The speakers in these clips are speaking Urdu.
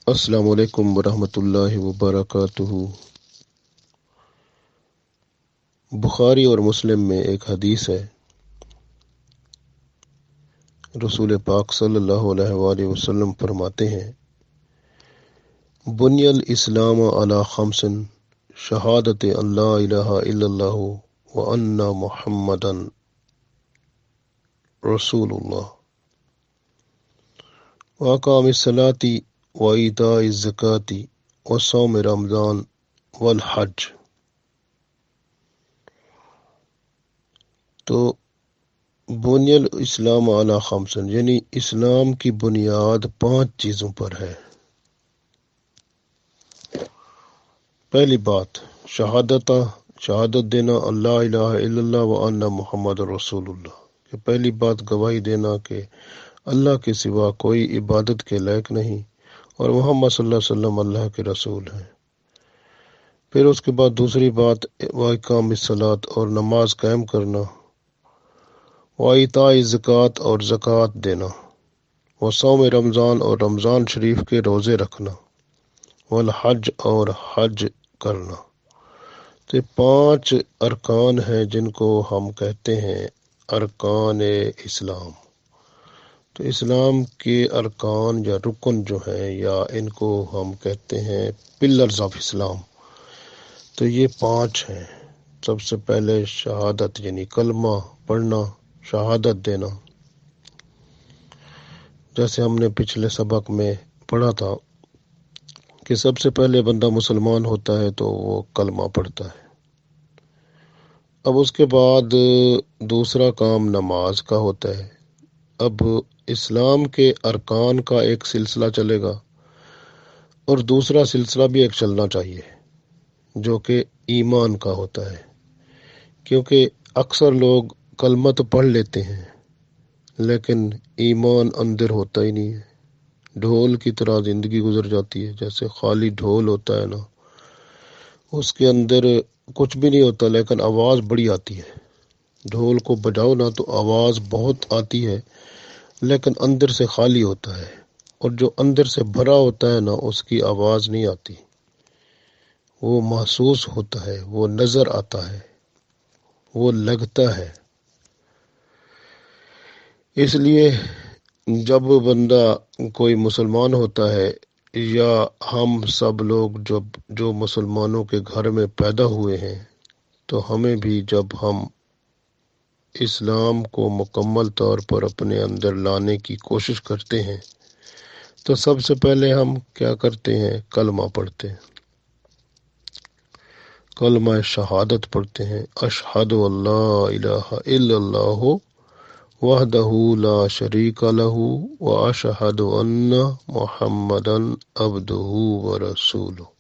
السلام علیکم ورحمۃ اللہ وبرکاتہ۔ بخاری اور مسلم میں ایک حدیث ہے، رسول پاک صلی اللہ علیہ وآلہ وسلم فرماتے ہیں: بنی الاسلام علی خمس، شہادت ان لا الہ الا اللہ وان محمدا رسول اللہ، واقام الصلاۃ وایتاء الزکوٰۃ وصوم رمضان والحج۔ تو بنی الاسلام علی خمس یعنی اسلام کی بنیاد 5 چیزوں پر ہے۔ پہلی بات شہادت دینا اللہ الہ الا اللہ وان محمد رسول اللہ، کہ پہلی بات گواہی دینا کہ اللہ کے سوا کوئی عبادت کے لائق نہیں اور محمد صلی اللہ علیہ وسلم اللہ کے رسول ہیں۔ پھر اس کے بعد دوسری بات واقام الصلاۃ اور نماز قائم کرنا، وایتاء الزکوٰۃ اور زکوٰۃ دینا، وصوم رمضان اور رمضان شریف کے روزے رکھنا، والحج اور حج کرنا۔ تو 5 ارکان ہیں جن کو ہم کہتے ہیں ارکان اسلام۔ تو اسلام کے ارکان یا رکن جو ہیں، یا ان کو ہم کہتے ہیں پلرز آف اسلام، تو یہ 5 ہیں۔ سب سے پہلے شہادت یعنی کلمہ پڑھنا، شہادت دینا۔ جیسے ہم نے پچھلے سبق میں پڑھا تھا کہ سب سے پہلے بندہ مسلمان ہوتا ہے تو وہ کلمہ پڑھتا ہے۔ اب اس کے بعد دوسرا کام نماز کا ہوتا ہے۔ اب اسلام کے ارکان کا ایک سلسلہ چلے گا اور دوسرا سلسلہ بھی ایک چلنا چاہیے جو کہ ایمان کا ہوتا ہے، کیونکہ اکثر لوگ کلمہ تو پڑھ لیتے ہیں لیکن ایمان اندر ہوتا ہی نہیں ہے۔ ڈھول کی طرح زندگی گزر جاتی ہے، جیسے خالی ڈھول ہوتا ہے نا، اس کے اندر کچھ بھی نہیں ہوتا لیکن آواز بڑی آتی ہے۔ ڈھول کو بجاؤ نا تو آواز بہت آتی ہے لیکن اندر سے خالی ہوتا ہے، اور جو اندر سے بھرا ہوتا ہے نا اس کی آواز نہیں آتی، وہ محسوس ہوتا ہے، وہ نظر آتا ہے، وہ لگتا ہے۔ اس لیے جب بندہ کوئی مسلمان ہوتا ہے، یا ہم سب لوگ جو مسلمانوں کے گھر میں پیدا ہوئے ہیں، تو ہمیں بھی جب ہم اسلام کو مکمل طور پر اپنے اندر لانے کی کوشش کرتے ہیں تو سب سے پہلے ہم کیا کرتے ہیں؟ کلمہ پڑھتے ہیں، کلمہ شہادت پڑھتے ہیں۔ اشہد ان لا الہ الا اللہ وحدہ لا شریک لہ واشہد ان محمدا عبدہ ورسولہ۔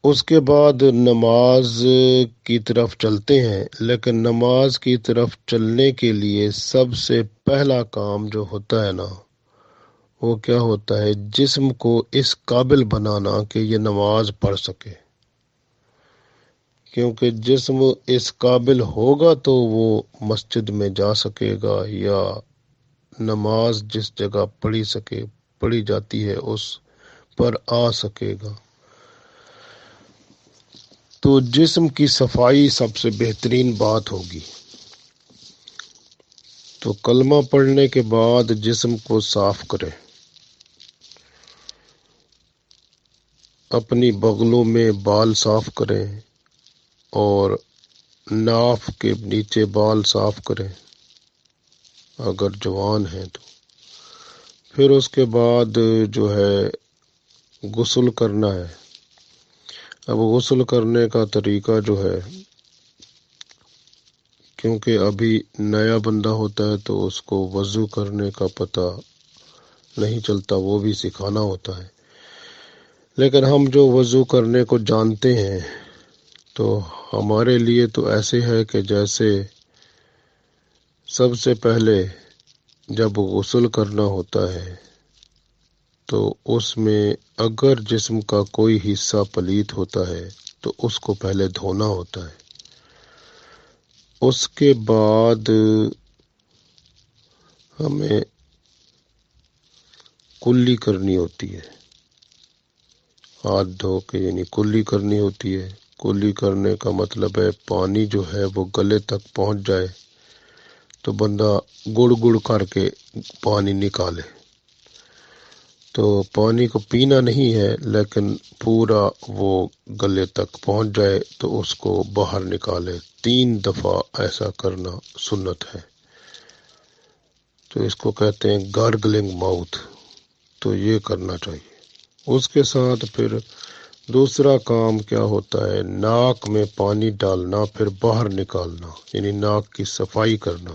اس کے بعد نماز کی طرف چلتے ہیں، لیکن نماز کی طرف چلنے کے لیے سب سے پہلا کام جو ہوتا ہے نا، وہ کیا ہوتا ہے؟ جسم کو اس قابل بنانا کہ یہ نماز پڑھ سکے، کیونکہ جسم اس قابل ہوگا تو وہ مسجد میں جا سکے گا، یا نماز جس جگہ پڑھی جاتی ہے اس پر آ سکے گا۔ تو جسم کی صفائی سب سے بہترین بات ہوگی۔ تو کلمہ پڑھنے کے بعد جسم کو صاف کریں، اپنی بغلوں میں بال صاف کریں اور ناف کے نیچے بال صاف کریں اگر جوان ہیں تو۔ پھر اس کے بعد جو ہے غسل کرنا ہے۔ اب غسل کرنے کا طریقہ جو ہے، کیونکہ ابھی نیا بندہ ہوتا ہے تو اس کو وضو کرنے کا پتہ نہیں چلتا، وہ بھی سکھانا ہوتا ہے۔ لیکن ہم جو وضو کرنے کو جانتے ہیں تو ہمارے لیے تو ایسے ہے کہ جیسے سب سے پہلے جب غسل کرنا ہوتا ہے تو اس میں اگر جسم کا کوئی حصہ پلیت ہوتا ہے تو اس کو پہلے دھونا ہوتا ہے۔ اس کے بعد ہمیں کلی کرنی ہوتی ہے، ہاتھ دھو کے یعنی کلی کرنی ہوتی ہے۔ کلی کرنے کا مطلب ہے پانی جو ہے وہ گلے تک پہنچ جائے تو بندہ گڑ گڑ کر کے پانی نکالے۔ تو پانی کو پینا نہیں ہے لیکن پورا وہ گلے تک پہنچ جائے تو اس کو باہر نکالے۔ 3 دفعہ ایسا کرنا سنت ہے، تو اس کو کہتے ہیں گارگلنگ ماؤتھ، تو یہ کرنا چاہیے۔ اس کے ساتھ پھر دوسرا کام کیا ہوتا ہے، ناک میں پانی ڈالنا پھر باہر نکالنا، یعنی ناک کی صفائی کرنا۔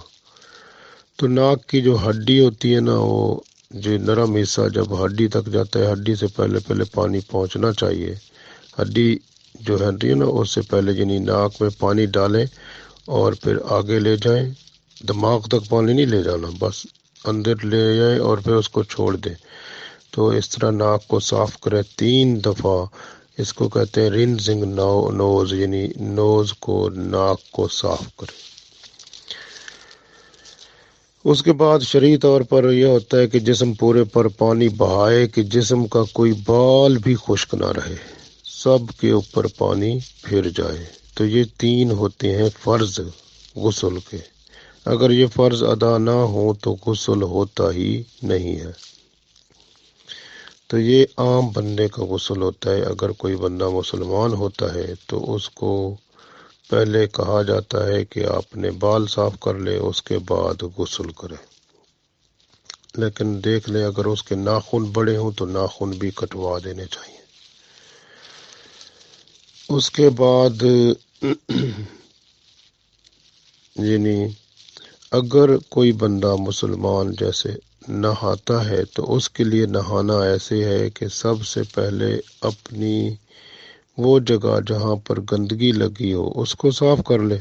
تو ناک کی جو ہڈی ہوتی ہے نا، وہ جو نرم حصہ جب ہڈی تک جاتا ہے، ہڈی سے پہلے پانی پہنچنا چاہیے۔ ہڈی جو ہے نا اس سے پہلے یعنی ناک میں پانی ڈالیں اور پھر آگے لے جائیں، دماغ تک پانی نہیں لے جانا، بس اندر لے جائیں اور پھر اس کو چھوڑ دیں۔ تو اس طرح ناک کو صاف کرے 3 دفعہ۔ اس کو کہتے ہیں رنزنگ نوز، یعنی نوز کو ناک کو صاف کرے۔ اس کے بعد شرعی طور پر یہ ہوتا ہے کہ جسم پورے پر پانی بہائے کہ جسم کا کوئی بال بھی خشک نہ رہے، سب کے اوپر پانی پھر جائے۔ تو یہ 3 ہوتے ہیں فرض غسل کے۔ اگر یہ فرض ادا نہ ہو تو غسل ہوتا ہی نہیں ہے۔ تو یہ عام بندے کا غسل ہوتا ہے۔ اگر کوئی بندہ مسلمان ہوتا ہے تو اس کو پہلے کہا جاتا ہے کہ آپ نے بال صاف کر لے، اس کے بعد غسل کرے۔ لیکن دیکھ لیں اگر اس کے ناخن بڑے ہوں تو ناخن بھی کٹوا دینے چاہیے۔ اس کے بعد یعنی اگر کوئی بندہ مسلمان جیسے نہاتا ہے تو اس کے لیے نہانا ایسے ہے کہ سب سے پہلے اپنی وہ جگہ جہاں پر گندگی لگی ہو اس کو صاف کر لے۔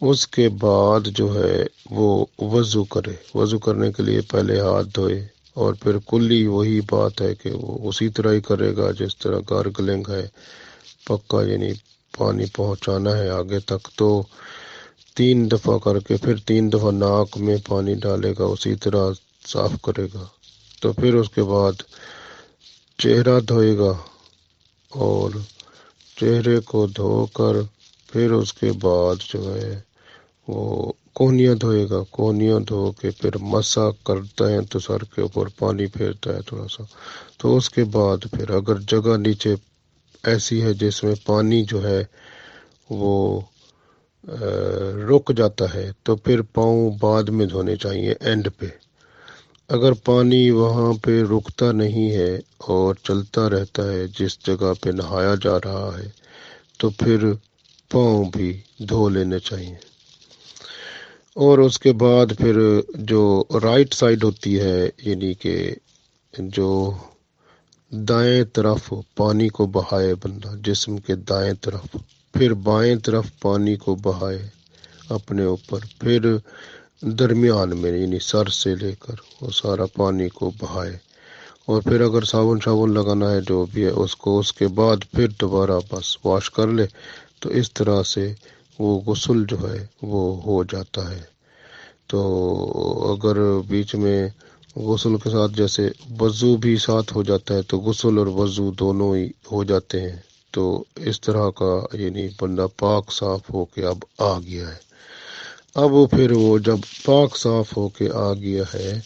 اس کے بعد جو ہے وہ وضو کرے۔ وضو کرنے کے لیے پہلے ہاتھ دھوئے اور پھر کلی وہی بات ہے کہ وہ اسی طرح ہی کرے گا جس طرح گارگلنگ ہے، پکا یعنی پانی پہنچانا ہے آگے تک۔ تو 3 دفعہ کر کے پھر 3 دفعہ ناک میں پانی ڈالے گا، اسی طرح صاف کرے گا۔ تو پھر اس کے بعد چہرہ دھوئے گا اور چہرے کو دھو کر پھر اس کے بعد جو ہے وہ کونیاں دھوئے گا۔ کونیاں دھو کے پھر مسح کرتا ہے تو سر کے اوپر پانی پھیرتا ہے تھوڑا سا۔ تو اس کے بعد پھر اگر جگہ نیچے ایسی ہے جس میں پانی جو ہے وہ رک جاتا ہے تو پھر پاؤں بعد میں دھونے چاہیے اینڈ پہ۔ اگر پانی وہاں پہ رکتا نہیں ہے اور چلتا رہتا ہے جس جگہ پہ نہایا جا رہا ہے تو پھر پاؤں بھی دھو لینے چاہیے۔ اور اس کے بعد پھر جو رائٹ سائڈ ہوتی ہے یعنی کہ جو دائیں طرف پانی کو بہائے بندہ جسم کے دائیں طرف، پھر بائیں طرف پانی کو بہائے اپنے اوپر، پھر درمیان میں یعنی سر سے لے کر وہ سارا پانی کو بہائے، اور پھر اگر صابن لگانا ہے جو بھی ہے اس کو، اس کے بعد پھر دوبارہ بس واش کر لے۔ تو اس طرح سے وہ غسل جو ہے وہ ہو جاتا ہے۔ تو اگر بیچ میں غسل کے ساتھ جیسے وضو بھی ساتھ ہو جاتا ہے تو غسل اور وضو دونوں ہی ہو جاتے ہیں۔ تو اس طرح کا یعنی بندہ پاک صاف ہو کے اب آ گیا ہے۔ اب پھر وہ جب پاک صاف ہو کے آ گیا ہے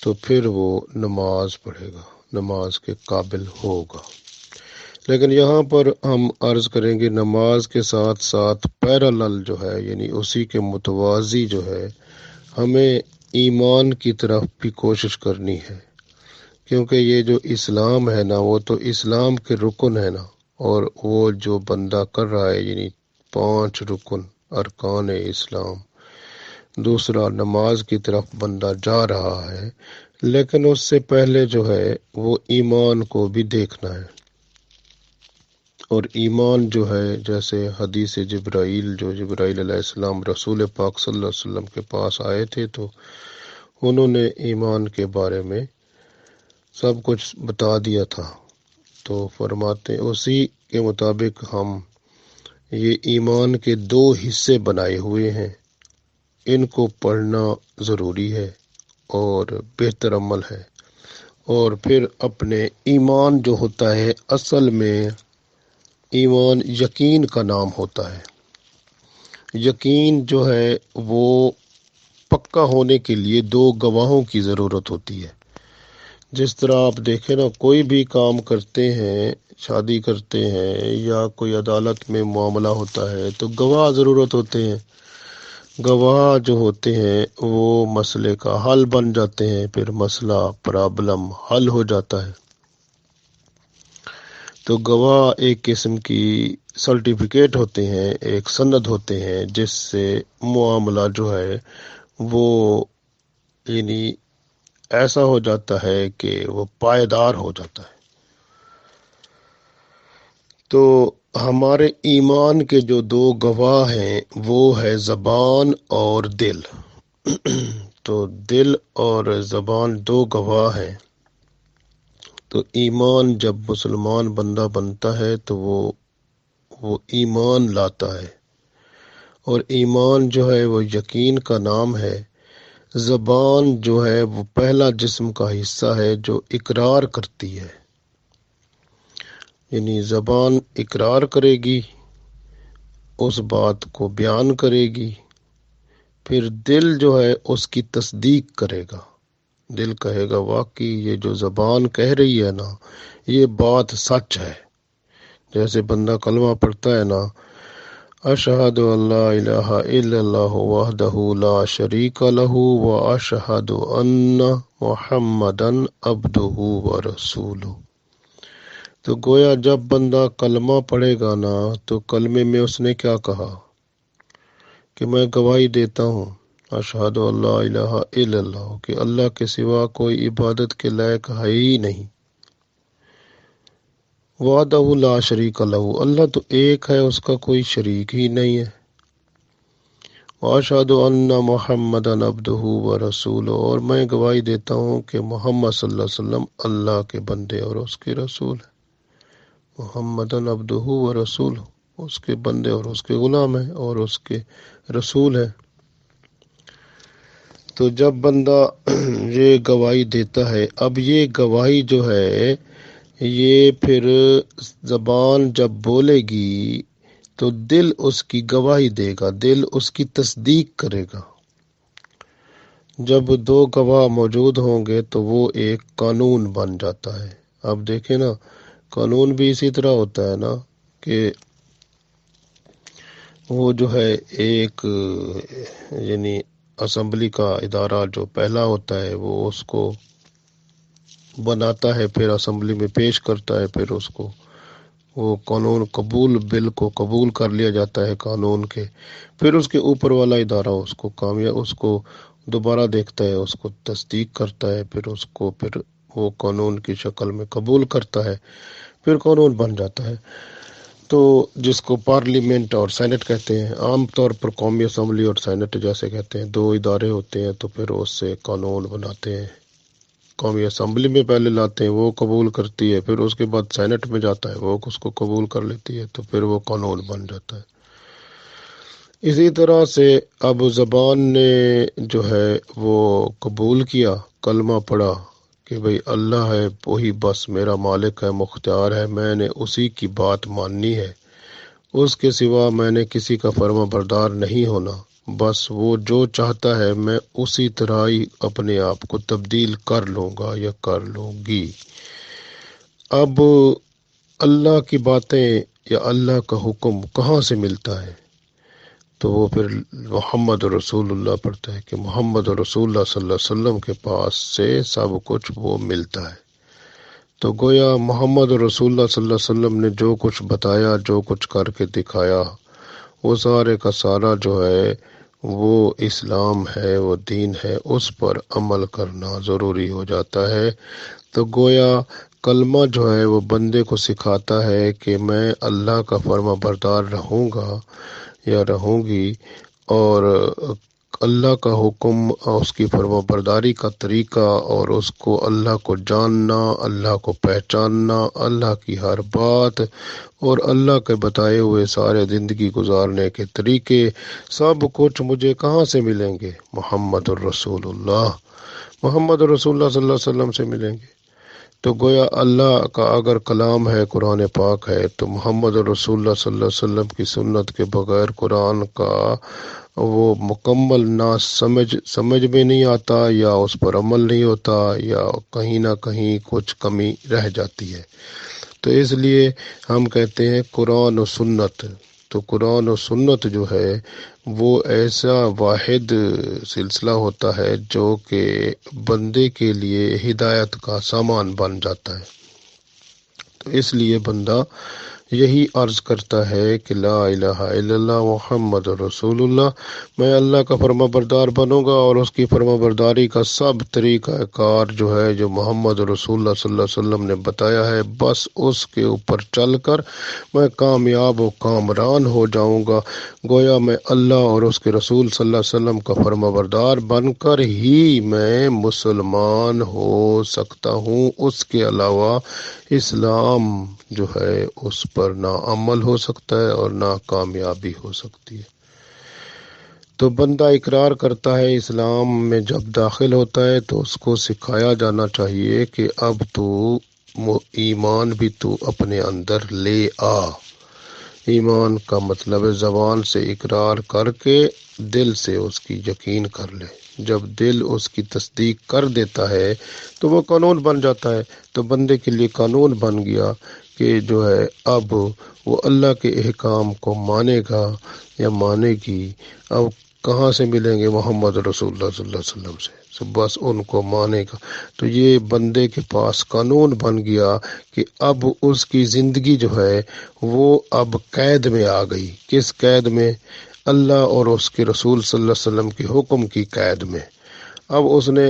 تو پھر وہ نماز پڑھے گا، نماز کے قابل ہوگا۔ لیکن یہاں پر ہم عرض کریں گے نماز کے ساتھ ساتھ پیرالل جو ہے یعنی اسی کے متوازی جو ہے ہمیں ایمان کی طرف بھی کوشش کرنی ہے، کیونکہ یہ جو اسلام ہے نا وہ تو اسلام کے رکن ہے نا، اور وہ جو بندہ کر رہا ہے یعنی 5 رکن ارکان اسلام، دوسرا نماز کی طرف بندہ جا رہا ہے، لیکن اس سے پہلے جو ہے وہ ایمان کو بھی دیکھنا ہے۔ اور ایمان جو ہے جیسے حدیث جبرائیل، جو جبرائیل علیہ السلام رسول پاک صلی اللہ علیہ وسلم کے پاس آئے تھے تو انہوں نے ایمان کے بارے میں سب کچھ بتا دیا تھا۔ تو فرماتے اسی کے مطابق ہم یہ ایمان کے 2 حصے بنائے ہوئے ہیں، ان کو پڑھنا ضروری ہے اور بہتر عمل ہے۔ اور پھر اپنے ایمان جو ہوتا ہے، اصل میں ایمان یقین کا نام ہوتا ہے۔ یقین جو ہے وہ پکا ہونے کے لیے دو گواہوں کی ضرورت ہوتی ہے۔ جس طرح آپ دیکھیں نا، کوئی بھی کام کرتے ہیں، شادی کرتے ہیں یا کوئی عدالت میں معاملہ ہوتا ہے تو گواہ ضرورت ہوتے ہیں۔ گواہ جو ہوتے ہیں وہ مسئلے کا حل بن جاتے ہیں، پھر مسئلہ پرابلم حل ہو جاتا ہے۔ تو گواہ ایک قسم کی سرٹیفکیٹ ہوتے ہیں، ایک سند ہوتے ہیں جس سے معاملہ جو ہے وہ یعنی ایسا ہو جاتا ہے کہ وہ پائیدار ہو جاتا ہے۔ تو ہمارے ایمان کے جو دو گواہ ہیں وہ ہے زبان اور دل۔ تو دل اور زبان دو گواہ ہیں۔ تو ایمان جب مسلمان بندہ بنتا ہے تو وہ ایمان لاتا ہے، اور ایمان جو ہے وہ یقین کا نام ہے۔ زبان جو ہے وہ پہلا جسم کا حصہ ہے جو اقرار کرتی ہے، یعنی زبان اقرار کرے گی، اس بات کو بیان کرے گی، پھر دل جو ہے اس کی تصدیق کرے گا۔ دل کہے گا واقعی یہ جو زبان کہہ رہی ہے نا، یہ بات سچ ہے۔ جیسے بندہ کلمہ پڑھتا ہے نا، اشہد ان لا الہ الا اللہ وحدہ لا شریک لہ واشہد ان محمدا عبدہ ورسولہ۔ تو گویا جب بندہ کلمہ پڑھے گا نا تو کلمے میں اس نے کیا کہا کہ میں گواہی دیتا ہوں، اشہد ان لا الہ الا اللہ، کہ اللہ کے سوا کوئی عبادت کے لائق ہے ہی نہیں، وحدہ لا شریک لہ، اللہ تو ایک ہے، اس کا کوئی شریک ہی نہیں ہے، واشہد ان محمدا عبدہ ورسولہ، اور میں گواہی دیتا ہوں کہ محمد صلی اللہ علیہ وسلم اللہ کے بندے اور اس کے رسول ہیں۔ محمدن عبدہ ورسولہ، اس کے بندے اور اس کے غلام ہیں اور اس کے رسول ہیں۔ تو جب بندہ یہ گواہی دیتا ہے، اب یہ گواہی جو ہے یہ پھر زبان جب بولے گی تو دل اس کی گواہی دے گا، دل اس کی تصدیق کرے گا۔ جب دو گواہ موجود ہوں گے تو وہ ایک قانون بن جاتا ہے۔ اب دیکھیں نا، قانون بھی اسی طرح ہوتا ہے نا کہ وہ جو ہے ایک یعنی اسمبلی کا ادارہ جو پہلا ہوتا ہے وہ اس کو بناتا ہے، پھر اسمبلی میں پیش کرتا ہے، پھر اس کو وہ قانون بل کو قبول کر لیا جاتا ہے قانون کے، پھر اس کے اوپر والا ادارہ اس کو دوبارہ دیکھتا ہے، اس کو تصدیق کرتا ہے، پھر وہ قانون کی شکل میں قبول کرتا ہے، پھر قانون بن جاتا ہے۔ تو جس کو پارلیمنٹ اور سینٹ کہتے ہیں، عام طور پر قومی اسمبلی اور سینٹ جیسے کہتے ہیں، دو ادارے ہوتے ہیں، تو پھر اس سے قانون بناتے ہیں۔ قومی اسمبلی میں پہلے لاتے ہیں، وہ قبول کرتی ہے، پھر اس کے بعد سینٹ میں جاتا ہے، وہ اس کو قبول کر لیتی ہے، تو پھر وہ قانون بن جاتا ہے۔ اسی طرح سے اب زبان نے جو ہے وہ قبول کیا، کلمہ پڑھا کہ بھئی اللہ ہے، وہی بس میرا مالک ہے، مختار ہے، میں نے اسی کی بات ماننی ہے، اس کے سوا میں نے کسی کا فرما بردار نہیں ہونا، بس وہ جو چاہتا ہے میں اسی طرح ہی اپنے آپ کو تبدیل کر لوں گا یا کر لوں گی۔ اب اللہ کی باتیں یا اللہ کا حکم کہاں سے ملتا ہے؟ تو وہ پھر محمد رسول اللہ پڑھتا ہے کہ محمد رسول اللہ صلی اللہ علیہ وسلم کے پاس سے سب کچھ وہ ملتا ہے۔ تو گویا محمد رسول اللہ صلی اللہ علیہ وسلم نے جو کچھ بتایا، جو کچھ کر کے دکھایا، وہ سارے کا سارا جو ہے وہ اسلام ہے، وہ دین ہے، اس پر عمل کرنا ضروری ہو جاتا ہے۔ تو گویا کلمہ جو ہے وہ بندے کو سکھاتا ہے کہ میں اللہ کا فرما بردار رہوں گا یا رہوں گی، اور اللہ کا حکم، اس کی فرما برداری کا طریقہ، اور اس کو اللہ کو جاننا، اللہ کو پہچاننا، اللہ کی ہر بات اور اللہ کے بتائے ہوئے سارے زندگی گزارنے کے طریقے، سب کچھ مجھے کہاں سے ملیں گے؟ محمد الرسول اللہ، محمد رسول اللہ صلی اللہ علیہ وسلم سے ملیں گے۔ تو گویا اللہ کا اگر کلام ہے، قرآن پاک ہے، تو محمد رسول اللہ صلی اللہ علیہ وسلم کی سنت کے بغیر قرآن کا وہ مکمل نہ سمجھ میں نہیں آتا، یا اس پر عمل نہیں ہوتا، یا کہیں نہ کہیں کچھ کمی رہ جاتی ہے۔ تو اس لیے ہم کہتے ہیں قرآن و سنت۔ تو قرآن و سنت جو ہے وہ ایسا واحد سلسلہ ہوتا ہے جو کہ بندے کے لیے ہدایت کا سامان بن جاتا ہے۔ تو اس لیے بندہ یہی عرض کرتا ہے کہ لا الہ الا اللہ محمد رسول اللہ، میں اللہ کا فرما بردار بنوں گا، اور اس کی فرما برداری کا سب طریقہ کار جو ہے، جو محمد رسول اللہ صلی اللہ علیہ وسلم نے بتایا ہے، بس اس کے اوپر چل کر میں کامیاب و کامران ہو جاؤں گا۔ گویا میں اللہ اور اس کے رسول صلی اللہ علیہ وسلم کا فرما بردار بن کر ہی میں مسلمان ہو سکتا ہوں، اس کے علاوہ اسلام جو ہے اس پر نہ عمل ہو سکتا ہے اور نہ کامیابی ہو سکتی ہے۔ تو بندہ اقرار کرتا ہے اسلام میں، جب داخل ہوتا ہے تو اس کو سکھایا جانا چاہیے کہ اب تو ایمان بھی تو اپنے اندر لے آ۔ ایمان کا مطلب ہے زبان سے اقرار کر کے دل سے اس کی یقین کر لے۔ جب دل اس کی تصدیق کر دیتا ہے تو وہ قانون بن جاتا ہے۔ تو بندے کے لیے قانون بن گیا کہ جو ہے اب وہ اللہ کے احکام کو مانے گا یا مانے گی۔ اب کہاں سے ملیں گے؟ محمد رسول اللہ صلی اللہ علیہ وسلم سے، بس ان کو مانے گا۔ تو یہ بندے کے پاس قانون بن گیا کہ اب اس کی زندگی جو ہے وہ اب قید میں آ گئی۔ کس قید میں؟ اللہ اور اس کے رسول صلی اللہ علیہ وسلم کے حکم کی قید میں۔ اب اس نے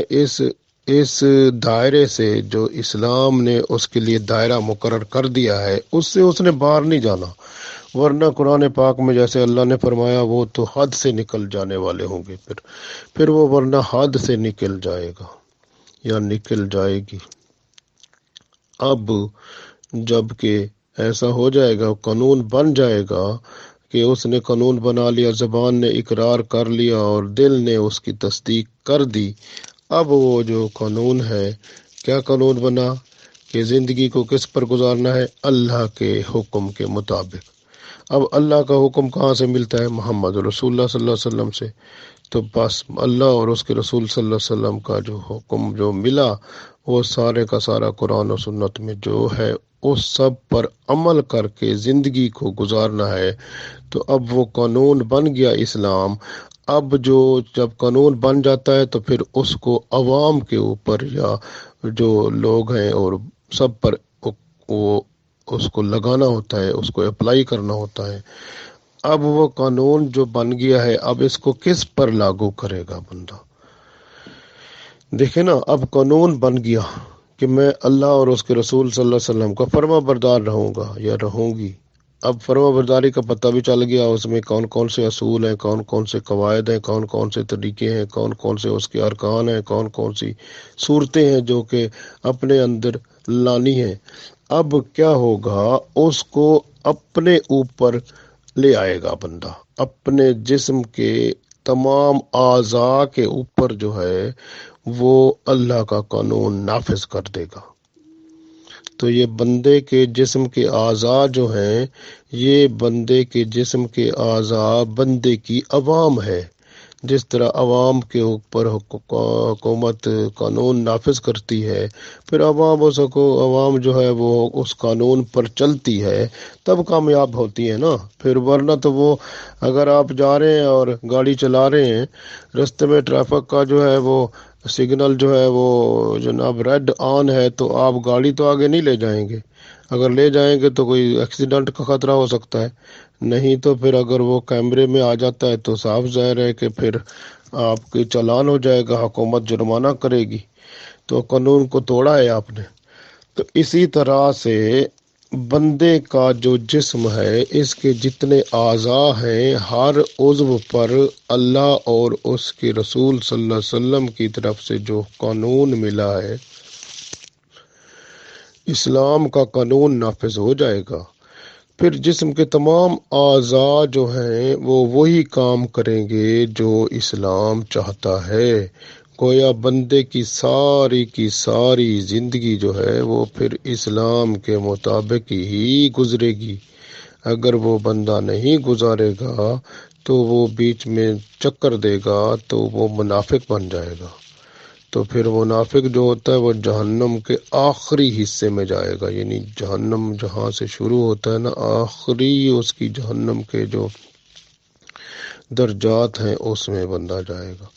اس دائرے سے، جو اسلام نے اس کے لیے دائرہ مقرر کر دیا ہے، اس سے اس نے باہر نہیں جانا، ورنہ قرآن پاک میں جیسے اللہ نے فرمایا وہ تو حد سے نکل جانے والے ہوں گے، پھر وہ ورنہ حد سے نکل جائے گا یا نکل جائے گی۔ اب جب کہ ایسا ہو جائے گا، قانون بن جائے گا کہ اس نے قانون بنا لیا، زبان نے اقرار کر لیا اور دل نے اس کی تصدیق کر دی، اب وہ جو قانون ہے، کیا قانون بنا کہ زندگی کو کس پر گزارنا ہے؟ اللہ کے حکم کے مطابق۔ اب اللہ کا حکم کہاں سے ملتا ہے؟ محمد رسول اللہ صلی اللہ علیہ وسلم سے۔ تو بس اللہ اور اس کے رسول صلی اللہ علیہ وسلم کا جو حکم جو ملا، وہ سارے کا سارا قرآن و سنت میں جو ہے اس سب پر عمل کر کے زندگی کو گزارنا ہے۔ تو اب وہ قانون بن گیا اسلام۔ اب جب قانون بن جاتا ہے تو پھر اس کو عوام کے اوپر یا جو لوگ ہیں اور سب پر وہ اس کو لگانا ہوتا ہے، اس کو اپلائی کرنا ہوتا ہے۔ اب وہ قانون جو بن گیا ہے، اب اس کو کس پر لاگو کرے گا بندہ؟ دیکھیں نا، اب قانون بن گیا کہ میں اللہ اور اس کے رسول صلی اللہ علیہ وسلم کا فرما بردار رہوں گا یا رہوں گی۔ اب فرما برداری کا پتہ بھی چل گیا، اس میں کون کون سے اصول ہیں، کون کون سے قواعد ہیں، کون کون سے طریقے ہیں، کون کون سے اس کے ارکان ہیں، کون کون سی صورتیں ہیں جو کہ اپنے اندر لانی ہیں۔ اب کیا ہوگا؟ اس کو اپنے اوپر لے آئے گا بندہ، اپنے جسم کے تمام اعضاء کے اوپر جو ہے وہ اللہ کا قانون نافذ کر دے گا۔ تو یہ بندے کے جسم کے اعضاء جو ہیں، یہ بندے کے جسم کے اعضاء بندے کی عوام ہے۔ جس طرح عوام کے اوپر حکومت قانون نافذ کرتی ہے، پھر عوام جو ہے وہ اس قانون پر چلتی ہے، تب کامیاب ہوتی ہے نا۔ پھر ورنہ تو وہ اگر آپ جا رہے ہیں اور گاڑی چلا رہے ہیں، رستے میں ٹریفک کا جو ہے وہ سگنل جو ہے وہ جناب ریڈ آن ہے، تو آپ گاڑی تو آگے نہیں لے جائیں گے۔ اگر لے جائیں گے تو کوئی ایکسیڈنٹ کا خطرہ ہو سکتا ہے، نہیں تو پھر اگر وہ کیمرے میں آ جاتا ہے تو صاف ظاہر ہے کہ پھر آپ کی چالان ہو جائے گا، حکومت جرمانہ کرے گی۔ تو قانون کو توڑا ہے آپ نے۔ تو اسی طرح سے بندے کا جو جسم ہے، اس کے جتنے اعضاء ہیں، ہر عضو پر اللہ اور اس کے رسول صلی اللہ علیہ وسلم کی طرف سے جو قانون ملا ہے، اسلام کا قانون نافذ ہو جائے گا۔ پھر جسم کے تمام اعضاء جو ہیں وہ وہی کام کریں گے جو اسلام چاہتا ہے۔ گویا بندے کی ساری زندگی جو ہے وہ پھر اسلام کے مطابق ہی گزرے گی۔ اگر وہ بندہ نہیں گزارے گا تو وہ بیچ میں چکر دے گا تو وہ منافق بن جائے گا، تو پھر منافق جو ہوتا ہے وہ جہنم کے آخری حصے میں جائے گا، یعنی جہنم جہاں سے شروع ہوتا ہے نا، آخری اس کی جہنم کے جو درجات ہیں اس میں بندہ جائے گا،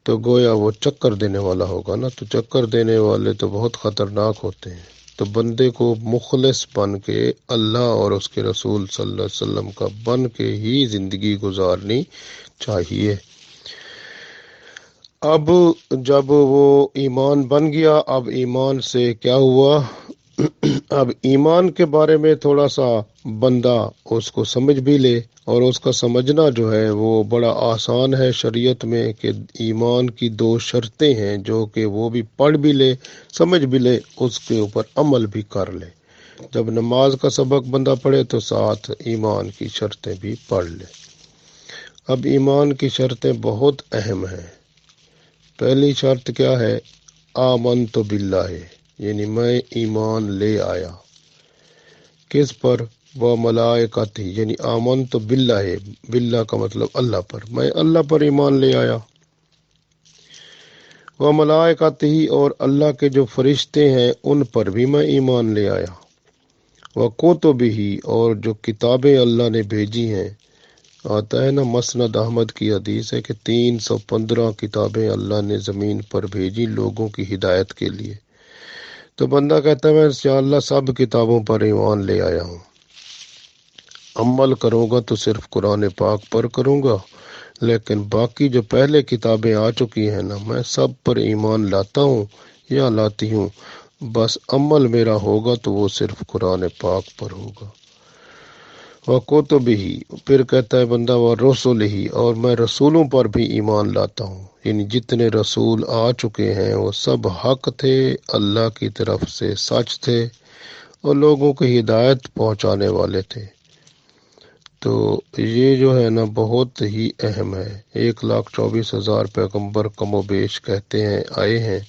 تو گویا وہ چکر دینے والا ہوگا نا، تو چکر دینے والے تو بہت خطرناک ہوتے ہیں۔ تو بندے کو مخلص بن کے اللہ اور اس کے رسول صلی اللہ علیہ وسلم کا بن کے ہی زندگی گزارنی چاہیے۔ اب جب وہ ایمان بن گیا، اب ایمان سے کیا ہوا؟ اب ایمان کے بارے میں تھوڑا سا بندہ اس کو سمجھ بھی لے، اور اس کا سمجھنا جو ہے وہ بڑا آسان ہے شریعت میں، کہ ایمان کی 2 شرطیں ہیں جو کہ وہ بھی پڑھ بھی لے، سمجھ بھی لے، اس کے اوپر عمل بھی کر لے۔ جب نماز کا سبق بندہ پڑھے تو ساتھ ایمان کی شرطیں بھی پڑھ لے۔ اب ایمان کی شرطیں بہت اہم ہیں۔ پہلی شرط کیا ہے؟ آمنت باللہ، یعنی میں ایمان لے آیا۔ کس پر؟ وہ ملائکتہ، یعنی آمنت باللہ، باللہ کا مطلب اللہ پر، میں اللہ پر ایمان لے آیا۔ وہ ملائکتہ، اور اللہ کے جو فرشتے ہیں ان پر بھی میں ایمان لے آیا۔ وہ کتبہ، اور جو کتابیں اللہ نے بھیجی ہیں، آتا ہے نا مسند احمد کی حدیث ہے کہ 315 کتابیں اللہ نے زمین پر بھیجی لوگوں کی ہدایت کے لیے۔ تو بندہ کہتا ہے میں انشاءاللہ سب کتابوں پر ایمان لے آیا ہوں، عمل کروں گا تو صرف قرآن پاک پر کروں گا، لیکن باقی جو پہلے کتابیں آ چکی ہیں نا، میں سب پر ایمان لاتا ہوں یا لاتی ہوں، بس عمل میرا ہوگا تو وہ صرف قرآن پاک پر ہوگا۔ وَكُتُبِهِ، پھر کہتا ہے بندہ وَرُسُلِهِ، اور میں رسولوں پر بھی ایمان لاتا ہوں، یعنی جتنے رسول آ چکے ہیں وہ سب حق تھے، اللہ کی طرف سے سچ تھے، اور لوگوں کی ہدایت پہنچانے والے تھے۔ تو یہ جو ہے نا بہت ہی اہم ہے۔ 1,24,000 پیغمبر کم و بیش کہتے ہیں آئے ہیں،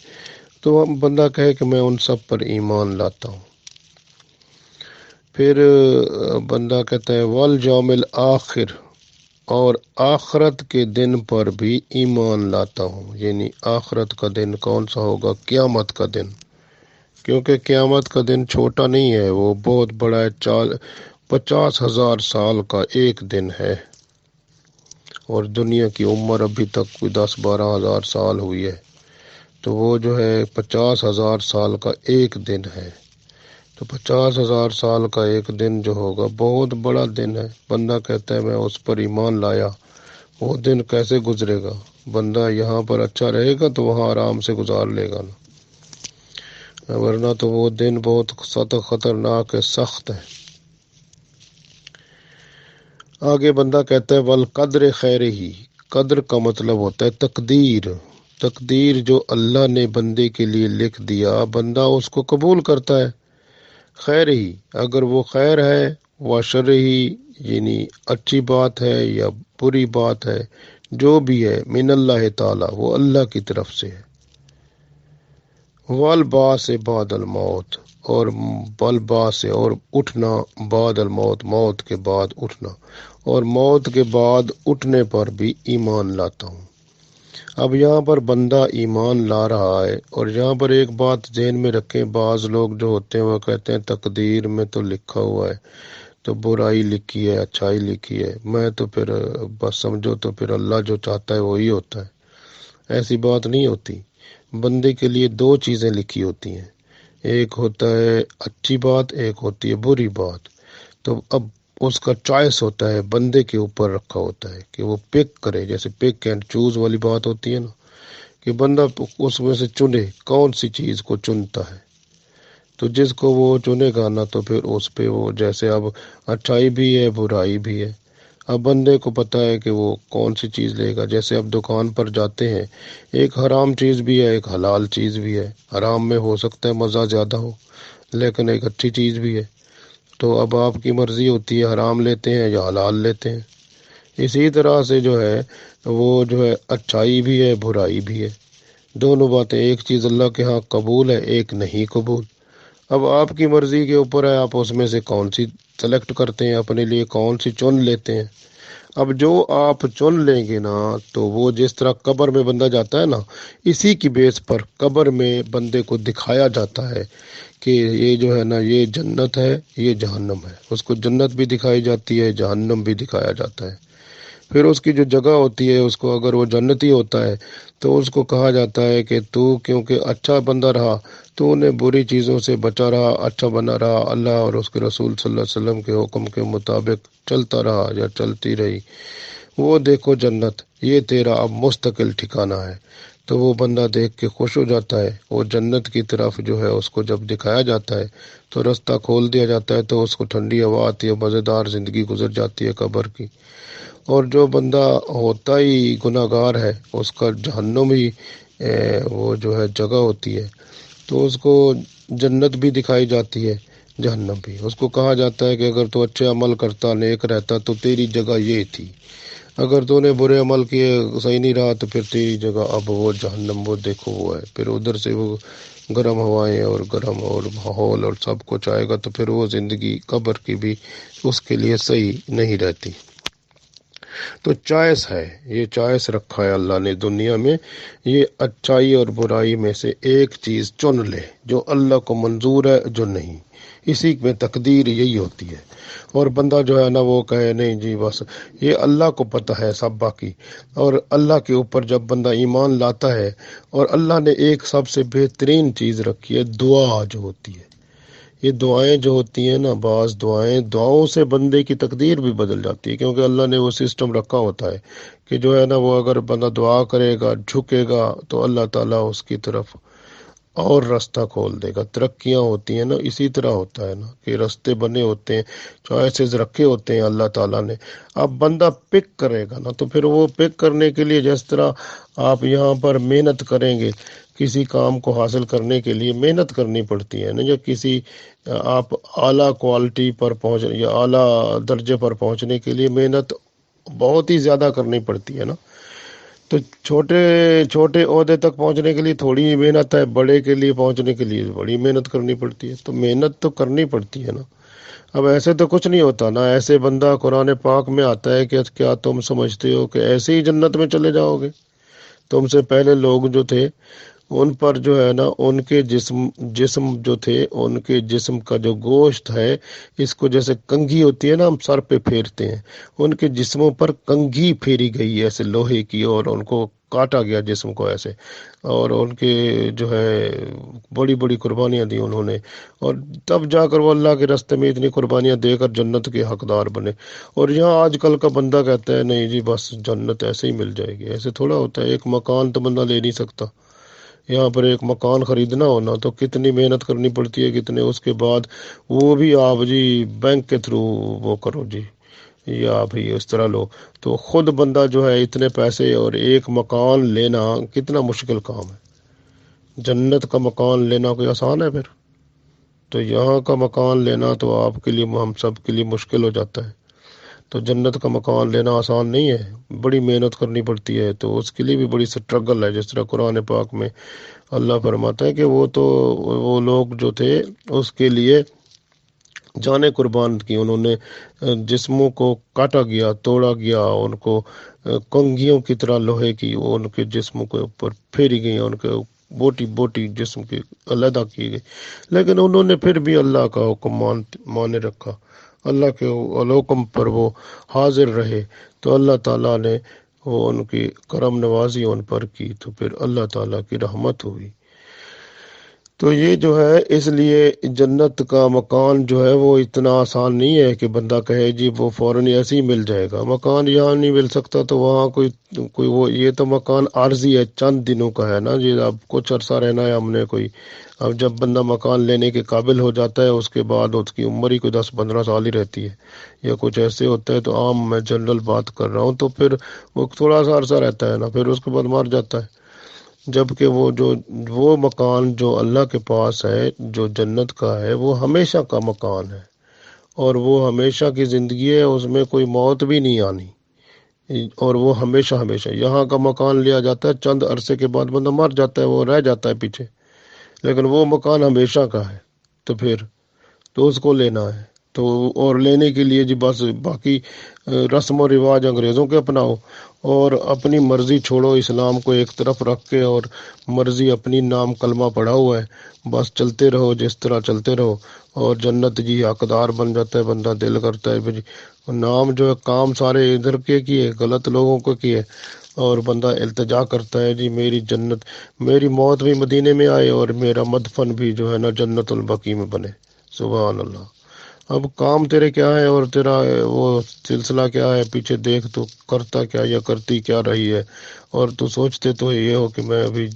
تو ہم بندہ کہے کہ میں ان سب پر ایمان لاتا ہوں۔ پھر بندہ کہتا ہے والیوم الآخر، اور آخرت کے دن پر بھی ایمان لاتا ہوں، یعنی آخرت کا دن کون سا ہوگا؟ قیامت کا دن، کیونکہ قیامت کا دن چھوٹا نہیں ہے، وہ بہت بڑا ہے، 50,000 سال کا ایک دن ہے، اور دنیا کی عمر ابھی تک کوئی 10-12 ہزار سال ہوئی ہے، تو وہ جو ہے 50,000 سال کا ایک دن ہے، تو 50,000 سال کا ایک دن جو ہوگا بہت بڑا دن ہے۔ بندہ کہتا ہے میں اس پر ایمان لایا، وہ دن کیسے گزرے گا؟ بندہ یہاں پر اچھا رہے گا تو وہاں آرام سے گزار لے گا نا، ورنہ تو وہ دن بہت خطرناک ہے، سخت ہے۔ آگے بندہ کہتا ہے والقدر خیرہ، قدر کا مطلب ہوتا ہے تقدیر، تقدیر جو اللہ نے بندے کے لیے لکھ دیا بندہ اس کو قبول کرتا ہے۔ خیر ہی، اگر وہ خیر ہے، و شر ہی، یعنی اچھی بات ہے یا بری بات ہے، جو بھی ہے، من اللہ تعالی، وہ اللہ کی طرف سے ہے۔ والبعث بعد الموت، اور والبعث، اور اٹھنا، بعد الموت، موت کے بعد اٹھنا، اور موت کے بعد اٹھنے پر بھی ایمان لاتا ہوں۔ اب یہاں پر بندہ ایمان لا رہا ہے، اور یہاں پر ایک بات ذہن میں رکھیں، بعض لوگ جو ہوتے ہیں وہ کہتے ہیں تقدیر میں تو لکھا ہوا ہے، تو برائی لکھی ہے، اچھائی لکھی ہے، میں تو پھر بس سمجھو تو پھر اللہ جو چاہتا ہے وہی ہوتا ہے۔ ایسی بات نہیں ہوتی، بندے کے لیے 2 چیزیں لکھی ہوتی ہیں، ایک ہوتا ہے اچھی بات، ایک ہوتی ہے بری بات، تو اب اس کا چوائس ہوتا ہے، بندے کے اوپر رکھا ہوتا ہے کہ وہ پک کرے، جیسے پک اینڈ چوز والی بات ہوتی ہے نا، کہ بندہ اس میں سے چنے کون سی چیز کو چنتا ہے، تو جس کو وہ چنے گا نا تو پھر اس پہ وہ، جیسے اب اچھائی بھی ہے برائی بھی ہے، اب بندے کو پتہ ہے کہ وہ کون سی چیز لے گا، جیسے اب دکان پر جاتے ہیں، ایک حرام چیز بھی ہے، ایک حلال چیز بھی ہے، حرام میں ہو سکتا ہے مزہ زیادہ ہو، لیکن ایک اچھی چیز بھی ہے، تو اب آپ کی مرضی ہوتی ہے حرام لیتے ہیں یا حلال لیتے ہیں۔ اسی طرح سے جو ہے وہ جو ہے اچھائی بھی ہے برائی بھی ہے، دونوں باتیں، ایک چیز اللہ کے ہاں قبول ہے، ایک نہیں قبول۔ اب آپ کی مرضی کے اوپر ہے، آپ اس میں سے کون سی سلیکٹ کرتے ہیں اپنے لیے، کون سی چن لیتے ہیں۔ اب جو آپ چن لیں گے نا، تو وہ جس طرح قبر میں بندہ جاتا ہے نا، اسی کی بیس پر قبر میں بندے کو دکھایا جاتا ہے کہ یہ جو ہے نا، یہ جنت ہے، یہ جہنم ہے۔ اس کو جنت بھی دکھائی جاتی ہے، جہنم بھی دکھایا جاتا ہے۔ پھر اس کی جو جگہ ہوتی ہے، اس کو اگر وہ جنتی ہوتا ہے تو اس کو کہا جاتا ہے کہ تو کیونکہ اچھا بندہ رہا، تو انہیں بری چیزوں سے بچا رہا، اچھا بنا رہا، اللہ اور اس کے رسول صلی اللہ علیہ وسلم کے حکم کے مطابق چلتا رہا یا چلتی رہی، وہ دیکھو جنت، یہ تیرا اب مستقل ٹھکانہ ہے۔ تو وہ بندہ دیکھ کے خوش ہو جاتا ہے۔ وہ جنت کی طرف جو ہے اس کو جب دکھایا جاتا ہے تو رستہ کھول دیا جاتا ہے، تو اس کو ٹھنڈی ہوا آتی ہے، مزیدار زندگی گزر جاتی ہے قبر کی۔ اور جو بندہ ہوتا ہی گناہ گار ہے، اس کا جہنم ہی وہ جو ہے جگہ ہوتی ہے، تو اس کو جنت بھی دکھائی جاتی ہے، جہنم بھی۔ اس کو کہا جاتا ہے کہ اگر تو اچھے عمل کرتا، نیک رہتا، تو تیری جگہ یہ تھی، اگر تو نے برے عمل کیے، صحیح نہیں رہا، تو پھر تیری جگہ اب وہ جہنم، وہ دیکھو وہ ہے۔ پھر ادھر سے وہ گرم ہوائیں اور گرم اور ماحول اور سب کچھ آئے گا، تو پھر وہ زندگی قبر کی بھی اس کے لیے صحیح نہیں رہتی۔ تو چوائس ہے، یہ چوائس رکھا ہے اللہ نے دنیا میں، یہ اچھائی اور برائی میں سے ایک چیز چن لے، جو اللہ کو منظور ہے، جو نہیں۔ اسی میں تقدیر یہی ہوتی ہے۔ اور بندہ جو ہے نا، وہ کہے نہیں جی بس یہ اللہ کو پتہ ہے سب باقی۔ اور اللہ کے اوپر جب بندہ ایمان لاتا ہے، اور اللہ نے ایک سب سے بہترین چیز رکھی ہے، دعا جو ہوتی ہے۔ یہ دعائیں جو ہوتی ہیں نا، بعض دعاؤں سے بندے کی تقدیر بھی بدل جاتی ہے، کیونکہ اللہ نے وہ سسٹم رکھا ہوتا ہے کہ جو ہے نا، وہ اگر بندہ دعا کرے گا، جھکے گا، تو اللہ تعالیٰ اس کی طرف اور راستہ کھول دے گا۔ ترقیاں ہوتی ہیں نا، اسی طرح ہوتا ہے نا کہ راستے بنے ہوتے ہیں، چوائسیز رکھے ہوتے ہیں اللہ تعالیٰ نے۔ اب بندہ پک کرے گا نا، تو پھر وہ پک کرنے کے لیے، جس طرح آپ یہاں پر محنت کریں گے، کسی کام کو حاصل کرنے کے لیے محنت کرنی پڑتی ہے نا، یا کسی آپ اعلیٰ کوالٹی پر پہنچ یا اعلیٰ درجے پر پہنچنے کے لیے محنت بہت ہی زیادہ کرنی پڑتی ہے نا۔ تو چھوٹے چھوٹے عہدے تک پہنچنے کے لیے تھوڑی ہی محنت ہے، بڑے کے لیے پہنچنے کے لیے بڑی محنت کرنی پڑتی ہے۔ تو محنت تو کرنی پڑتی ہے نا۔ اب ایسے تو کچھ نہیں ہوتا نا، ایسے بندہ قرآن پاک میں آتا ہے کہ کیا تم سمجھتے ہو کہ ایسے ہی جنت میں چلے جاؤ گے؟ تم سے پہلے لوگ جو تھے، ان پر جو ہے نا، ان کے جسم جو تھے، ان کے جسم کا جو گوشت ہے، اس کو جیسے کنگھی ہوتی ہے نا، ہم سر پہ پھیرتے ہیں، ان کے جسموں پر کنگھی پھیری گئی ایسے لوہے کی، اور ان کو کاٹا گیا جسم کو ایسے، اور ان کے جو ہے بڑی بڑی قربانیاں دی انہوں نے، اور تب جا کر وہ اللہ کے راستے میں اتنی قربانیاں دے کر جنت کے حقدار بنے۔ اور یہاں آج کل کا بندہ کہتا ہے نہیں جی بس جنت ایسے ہی مل جائے گی، ایسے تھوڑا ہوتا ہے۔ ایک مکان تو بندہ لے نہیں سکتا، یہاں پر ایک مکان خریدنا ہونا تو کتنی محنت کرنی پڑتی ہے، کتنے، اس کے بعد وہ بھی آپ جی بینک کے تھرو وہ کرو جی، یا بھی اس طرح لو، تو خود بندہ جو ہے اتنے پیسے اور ایک مکان لینا کتنا مشکل کام ہے۔ جنت کا مکان لینا کوئی آسان ہے پھر؟ تو یہاں کا مکان لینا تو آپ کے لیے، ہم سب کے لیے مشکل ہو جاتا ہے۔ تو جنت کا مکان لینا آسان نہیں ہے، بڑی محنت کرنی پڑتی ہے، تو اس کے لیے بھی بڑی سٹرگل ہے۔ جس طرح قرآن پاک میں اللہ فرماتا ہے کہ وہ لوگ جو تھے، اس کے لیے جانیں قربان کی، انہوں نے جسموں کو کاٹا گیا، توڑا گیا، ان کو کنگھیوں کی طرح لوہے کی وہ ان کے جسموں کے اوپر پھیری گئی، ان کے بوٹی بوٹی جسم کی علیحدہ کی گئی، لیکن انہوں نے پھر بھی اللہ کا حکم مانے رکھا، اللہ کے حکم پر وہ حاضر رہے، تو اللہ تعالیٰ نے وہ ان کی کرم نوازی ان پر کی، تو پھر اللہ تعالیٰ کی رحمت ہوئی۔ تو یہ جو ہے، اس لیے جنت کا مکان جو ہے وہ اتنا آسان نہیں ہے کہ بندہ کہے جی وہ فوراً ایسے ہی مل جائے گا۔ مکان یہاں نہیں مل سکتا تو وہاں کوئی وہ، یہ تو مکان عارضی ہے، چند دنوں کا ہے نا جی، اب کچھ عرصہ رہنا ہے ہم نے کوئی۔ اب جب بندہ مکان لینے کے قابل ہو جاتا ہے، اس کے بعد اس کی عمر ہی کوئی 10-15 سال ہی رہتی ہے، یا کچھ ایسے ہوتا ہے، تو عام میں جنرل بات کر رہا ہوں، تو پھر وہ تھوڑا سا عرصہ رہتا ہے نا، پھر اس کے بعد مر جاتا ہے۔ جبکہ وہ مکان جو اللہ کے پاس ہے، جو جنت کا ہے، وہ ہمیشہ کا مکان ہے، اور وہ ہمیشہ کی زندگی ہے، اس میں کوئی موت بھی نہیں آنی، اور وہ ہمیشہ ہمیشہ یہاں کا مکان لیا جاتا ہے، چند عرصے کے بعد بندہ مر جاتا ہے، وہ رہ جاتا ہے پیچھے، لیکن وہ مکان ہمیشہ کا ہے، تو پھر تو اس کو لینا ہے، تو اور لینے کے لیے جی بس باقی رسم و رواج انگریزوں کے اپناؤ اور اپنی مرضی چھوڑو، اسلام کو ایک طرف رکھ کے، اور مرضی اپنی، نام کلمہ پڑھا ہوا ہے، بس چلتے رہو جس طرح چلتے رہو، اور جنت جی حقدار بن جاتا ہے بندہ، دل کرتا ہے پھر نام جو ہے، کام سارے ادھر کے کیے، غلط لوگوں کو کیے، اور بندہ التجا کرتا ہے جی میری جنت، میری موت بھی مدینے میں آئے اور میرا مدفن بھی جو ہے نا جنت البقیع میں بنے۔ سبحان اللہ۔ اب کام تیرے کیا ہے اور تیرا وہ سلسلہ کیا ہے، پیچھے دیکھ تو کرتا کیا یا کرتی کیا رہی ہے، اور تو سوچتے تو یہ ہو کہ میں ابھی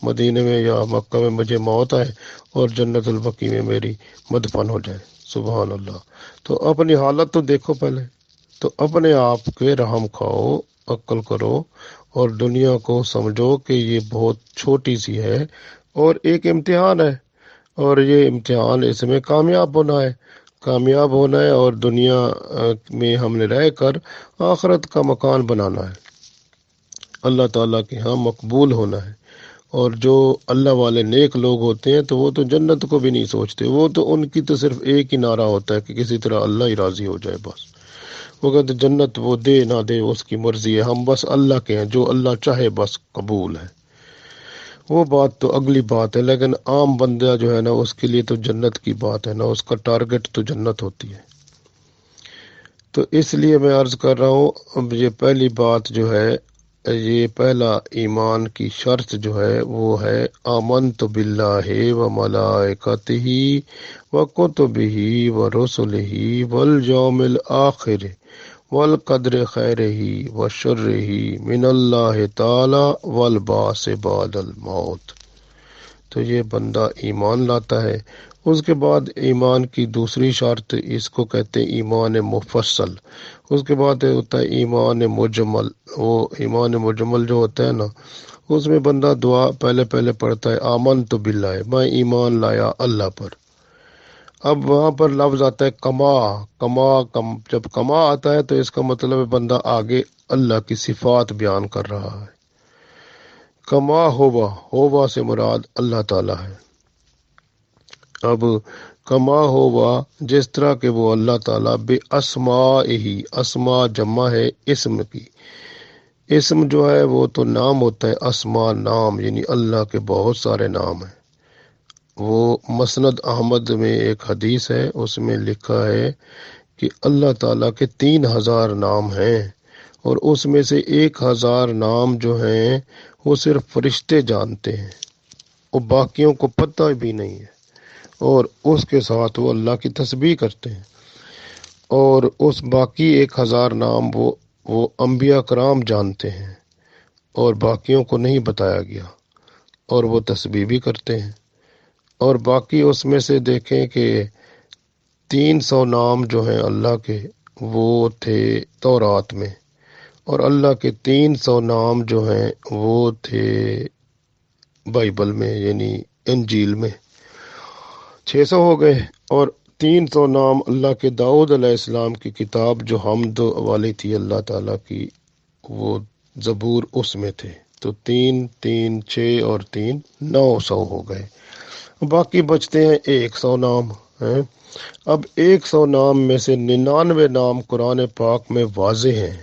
مدینے میں یا مکہ میں مجھے موت آئے اور جنت البقیع میں میری مدفن ہو جائے۔ سبحان اللہ۔ تو اپنی حالت تو دیکھو پہلے، تو اپنے آپ کے رحم کھاؤ، عقل کرو، اور دنیا کو سمجھو کہ یہ بہت چھوٹی سی ہے اور ایک امتحان ہے، اور یہ امتحان، اس میں کامیاب ہونا ہے، کامیاب ہونا ہے، اور دنیا میں ہم نے رہ کر آخرت کا مکان بنانا ہے، اللہ تعالیٰ کے ہاں مقبول ہونا ہے۔ اور جو اللہ والے نیک لوگ ہوتے ہیں تو وہ تو جنت کو بھی نہیں سوچتے، وہ تو ان کی تو صرف ایک ہی نعرہ ہوتا ہے کہ کسی طرح اللہ ہی راضی ہو جائے، بس وہ کہتے جنت وہ دے نہ دے اس کی مرضی ہے، ہم بس اللہ کے ہیں، جو اللہ چاہے بس قبول ہے۔ وہ بات تو اگلی بات ہے، لیکن عام بندہ جو ہے نا اس کے لیے تو جنت کی بات ہے نا، اس کا ٹارگٹ تو جنت ہوتی ہے۔ تو اس لیے میں عرض کر رہا ہوں، اب یہ پہلی بات جو ہے، یہ پہلا ایمان کی شرط جو ہے وہ ہے آمنت باللہ و ملائکتہ و کتبہ و رسلہ والیوم الآخر والقدر خیرہ و شرہ من اللہ تعالی والبعث بعد الموت۔ تو یہ بندہ ایمان لاتا ہے۔ اس کے بعد ایمان کی دوسری شرط، اس کو کہتے ہیں ایمان مفصل۔ اس کے بعد ہوتا ہے ایمان مجمل۔ وہ ایمان مجمل جو ہوتا ہے نا، اس میں بندہ دعا پہلے پڑھتا ہے آمنت باللہ، میں ایمان لایا اللہ پر۔ اب وہاں پر لفظ آتا ہے جب کما آتا ہے تو اس کا مطلب ہے بندہ آگے اللہ کی صفات بیان کر رہا ہے۔ کما ہوبا سے مراد اللہ تعالیٰ ہے۔ اب کما ہوبا جس طرح کہ وہ اللہ تعالیٰ بے اسماء اسماء جمع ہے اسم کی، اسم جو ہے وہ تو نام ہوتا ہے، اسماء نام، یعنی اللہ کے بہت سارے نام ہیں۔ وہ مسند احمد میں ایک حدیث ہے، اس میں لکھا ہے کہ اللہ تعالیٰ کے 3000 نام ہیں، اور اس میں سے 1000 نام جو ہیں وہ صرف فرشتے جانتے ہیں، اور باقیوں کو پتہ بھی نہیں ہے، اور اس کے ساتھ وہ اللہ کی تسبیح کرتے ہیں، اور اس باقی 1000 نام وہ انبیاء کرام جانتے ہیں، اور باقیوں کو نہیں بتایا گیا، اور وہ تسبیح بھی کرتے ہیں۔ اور باقی اس میں سے دیکھیں کہ 300 نام جو ہیں اللہ کے، وہ تھے تورات میں، اور اللہ کے 300 نام جو ہیں وہ تھے بائبل میں، یعنی انجیل میں، 600 ہو گئے۔ اور 300 نام اللہ کے داؤد علیہ السلام کی کتاب جو حمد والی تھی اللہ تعالیٰ کی، وہ زبور اس میں تھے، تو 3 3 6 اور 3 900 ہو گئے۔ باقی بچتے ہیں 100 نام ہیں۔ اب 100 نام میں سے 99 نام قرآن پاک میں واضح ہیں،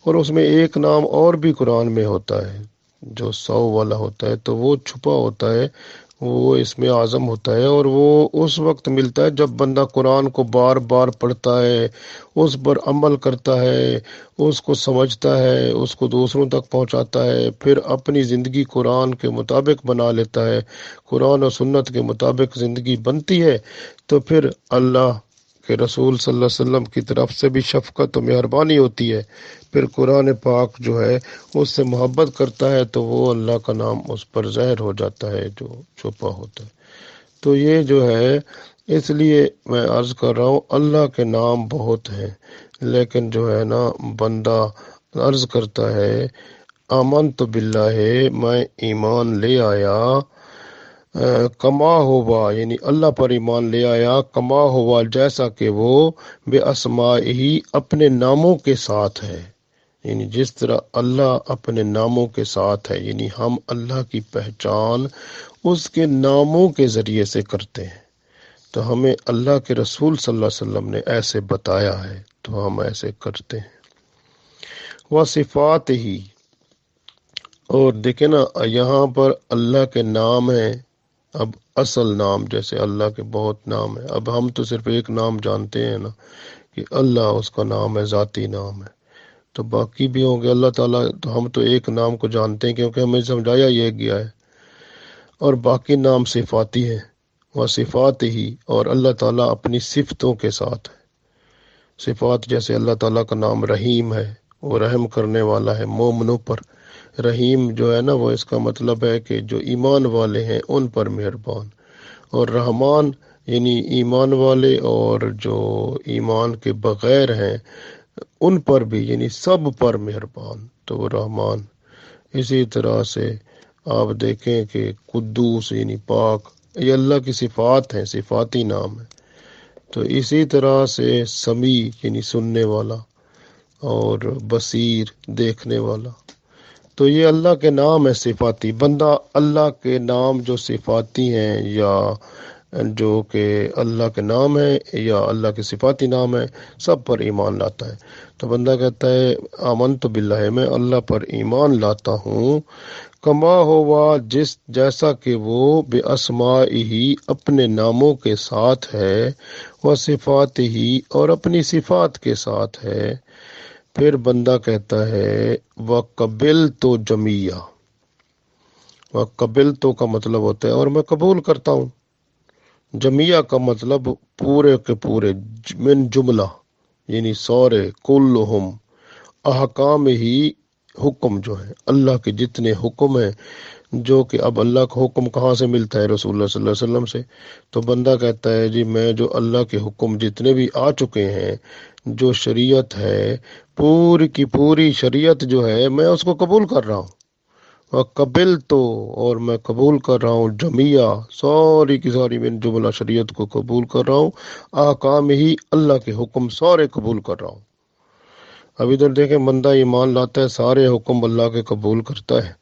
اور اس میں ایک نام اور بھی قرآن میں ہوتا ہے جو 100 والا ہوتا ہے، تو وہ چھپا ہوتا ہے، وہ اس میں اعظم ہوتا ہے، اور وہ اس وقت ملتا ہے جب بندہ قرآن کو بار بار پڑھتا ہے، اس پر عمل کرتا ہے، اس کو سمجھتا ہے، اس کو دوسروں تک پہنچاتا ہے، پھر اپنی زندگی قرآن کے مطابق بنا لیتا ہے، قرآن و سنت کے مطابق زندگی بنتی ہے، تو پھر اللہ کہ رسول صلی اللہ علیہ وسلم کی طرف سے بھی شفقت و مہربانی ہوتی ہے، پھر قرآن پاک جو ہے اس سے محبت کرتا ہے، تو وہ اللہ کا نام اس پر ظاہر ہو جاتا ہے جو چھپا ہوتا ہے۔ تو یہ جو ہے، اس لیے میں عرض کر رہا ہوں اللہ کے نام بہت ہیں، لیکن جو ہے نا بندہ عرض کرتا ہے آمنت باللہ، میں ایمان لے آیا، کما ہوا یعنی اللہ پر ایمان لے آیا، کما ہوا جیسا کہ وہ بے اسماء ہی اپنے ناموں کے ساتھ ہے، یعنی جس طرح اللہ اپنے ناموں کے ساتھ ہے، یعنی ہم اللہ کی پہچان اس کے ناموں کے ذریعے سے کرتے ہیں، تو ہمیں اللہ کے رسول صلی اللہ علیہ وسلم نے ایسے بتایا ہے تو ہم ایسے کرتے ہیں۔ وہ صفات ہی، اور دیکھیں نا یہاں پر اللہ کے نام ہیں۔ اب اصل نام، جیسے اللہ کے بہت نام ہیں، اب ہم تو صرف ایک نام جانتے ہیں نا کہ اللہ، اس کا نام ہے، ذاتی نام ہے، تو باقی بھی ہوں گے اللہ تعالیٰ، تو ہم تو ایک نام کو جانتے ہیں کیونکہ ہمیں سمجھایا یہ گیا ہے، اور باقی نام صفاتی ہیں۔ وہ صفات ہی، اور اللہ تعالیٰ اپنی صفتوں کے ساتھ ہے۔ صفات جیسے اللہ تعالیٰ کا نام رحیم ہے، وہ رحم کرنے والا ہے مومنوں پر۔ رحیم جو ہے نا، وہ اس کا مطلب ہے کہ جو ایمان والے ہیں ان پر مہربان، اور رحمان یعنی ایمان والے اور جو ایمان کے بغیر ہیں ان پر بھی، یعنی سب پر مہربان، تو وہ رحمان۔ اسی طرح سے آپ دیکھیں کہ قدوس یعنی پاک، یہ اللہ کی صفات ہیں، صفاتی نام ہے۔ تو اسی طرح سے سمیع یعنی سننے والا، اور بصیر دیکھنے والا، تو یہ اللہ کے نام ہے صفاتی۔ بندہ اللہ کے نام جو صفاتی ہیں یا جو کہ اللہ کے نام ہے یا اللہ کے صفاتی نام ہے، سب پر ایمان لاتا ہے۔ تو بندہ کہتا ہے آمنت باللہ، میں اللہ پر ایمان لاتا ہوں، کما ہوا جیسا کہ وہ بے اسماء ہی اپنے ناموں کے ساتھ ہے، وہ صفات ہی اور اپنی صفات کے ساتھ ہے۔ پھر بندہ کہتا ہے وَقَبِلْتُ جَمِيعًا، وَقَبِلْتُ کا مطلب ہوتا ہے اور میں قبول کرتا ہوں، جمیعہ کا مطلب پورے کے پورے، من جملہ یعنی سورے، کلہم، احکام ہی، حکم جو ہے اللہ کے جتنے حکم ہیں، جو کہ اب اللہ کا حکم کہاں سے ملتا ہے؟ رسول اللہ صلی اللہ علیہ وسلم سے۔ تو بندہ کہتا ہے جی میں جو اللہ کے حکم جتنے بھی آ چکے ہیں، جو شریعت ہے، پوری کی پوری شریعت جو ہے میں اس کو قبول کر رہا ہوں، قبل تو، اور میں قبول کر رہا ہوں جمیعہ، ساری کی ساری میں جملہ شریعت کو قبول کر رہا ہوں، احکام ہی اللہ کے حکم سارے قبول کر رہا ہوں۔ اب ادھر دیکھیں بندہ ایمان لاتا ہے، سارے حکم اللہ کے قبول کرتا ہے۔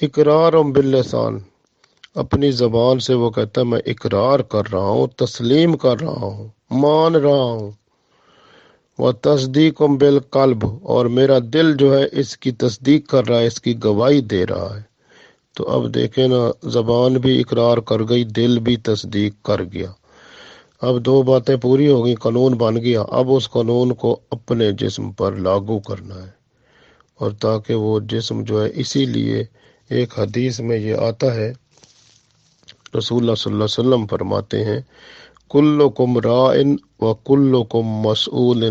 اقرار باللسان، اپنی زبان سے وہ کہتا ہے میں اقرار کر رہا ہوں، تسلیم کر رہا ہوں، مان رہا ہوں۔ وہ تصدیق بالقلب، اور میرا دل جو ہے اس کی تصدیق کر رہا ہے، اس کی گواہی دے رہا ہے۔ تو اب دیکھیں نا، زبان بھی اقرار کر گئی، دل بھی تصدیق کر گیا۔ اب دو باتیں پوری ہو گئی، قانون بن گیا۔ اب اس قانون کو اپنے جسم پر لاگو کرنا ہے، اور تاکہ وہ جسم جو ہے، اسی لیے ایک حدیث میں یہ آتا ہے، رسول اللہ صلی اللہ علیہ وسلم فرماتے ہیں کلکم راعٍ وکلکم مسئول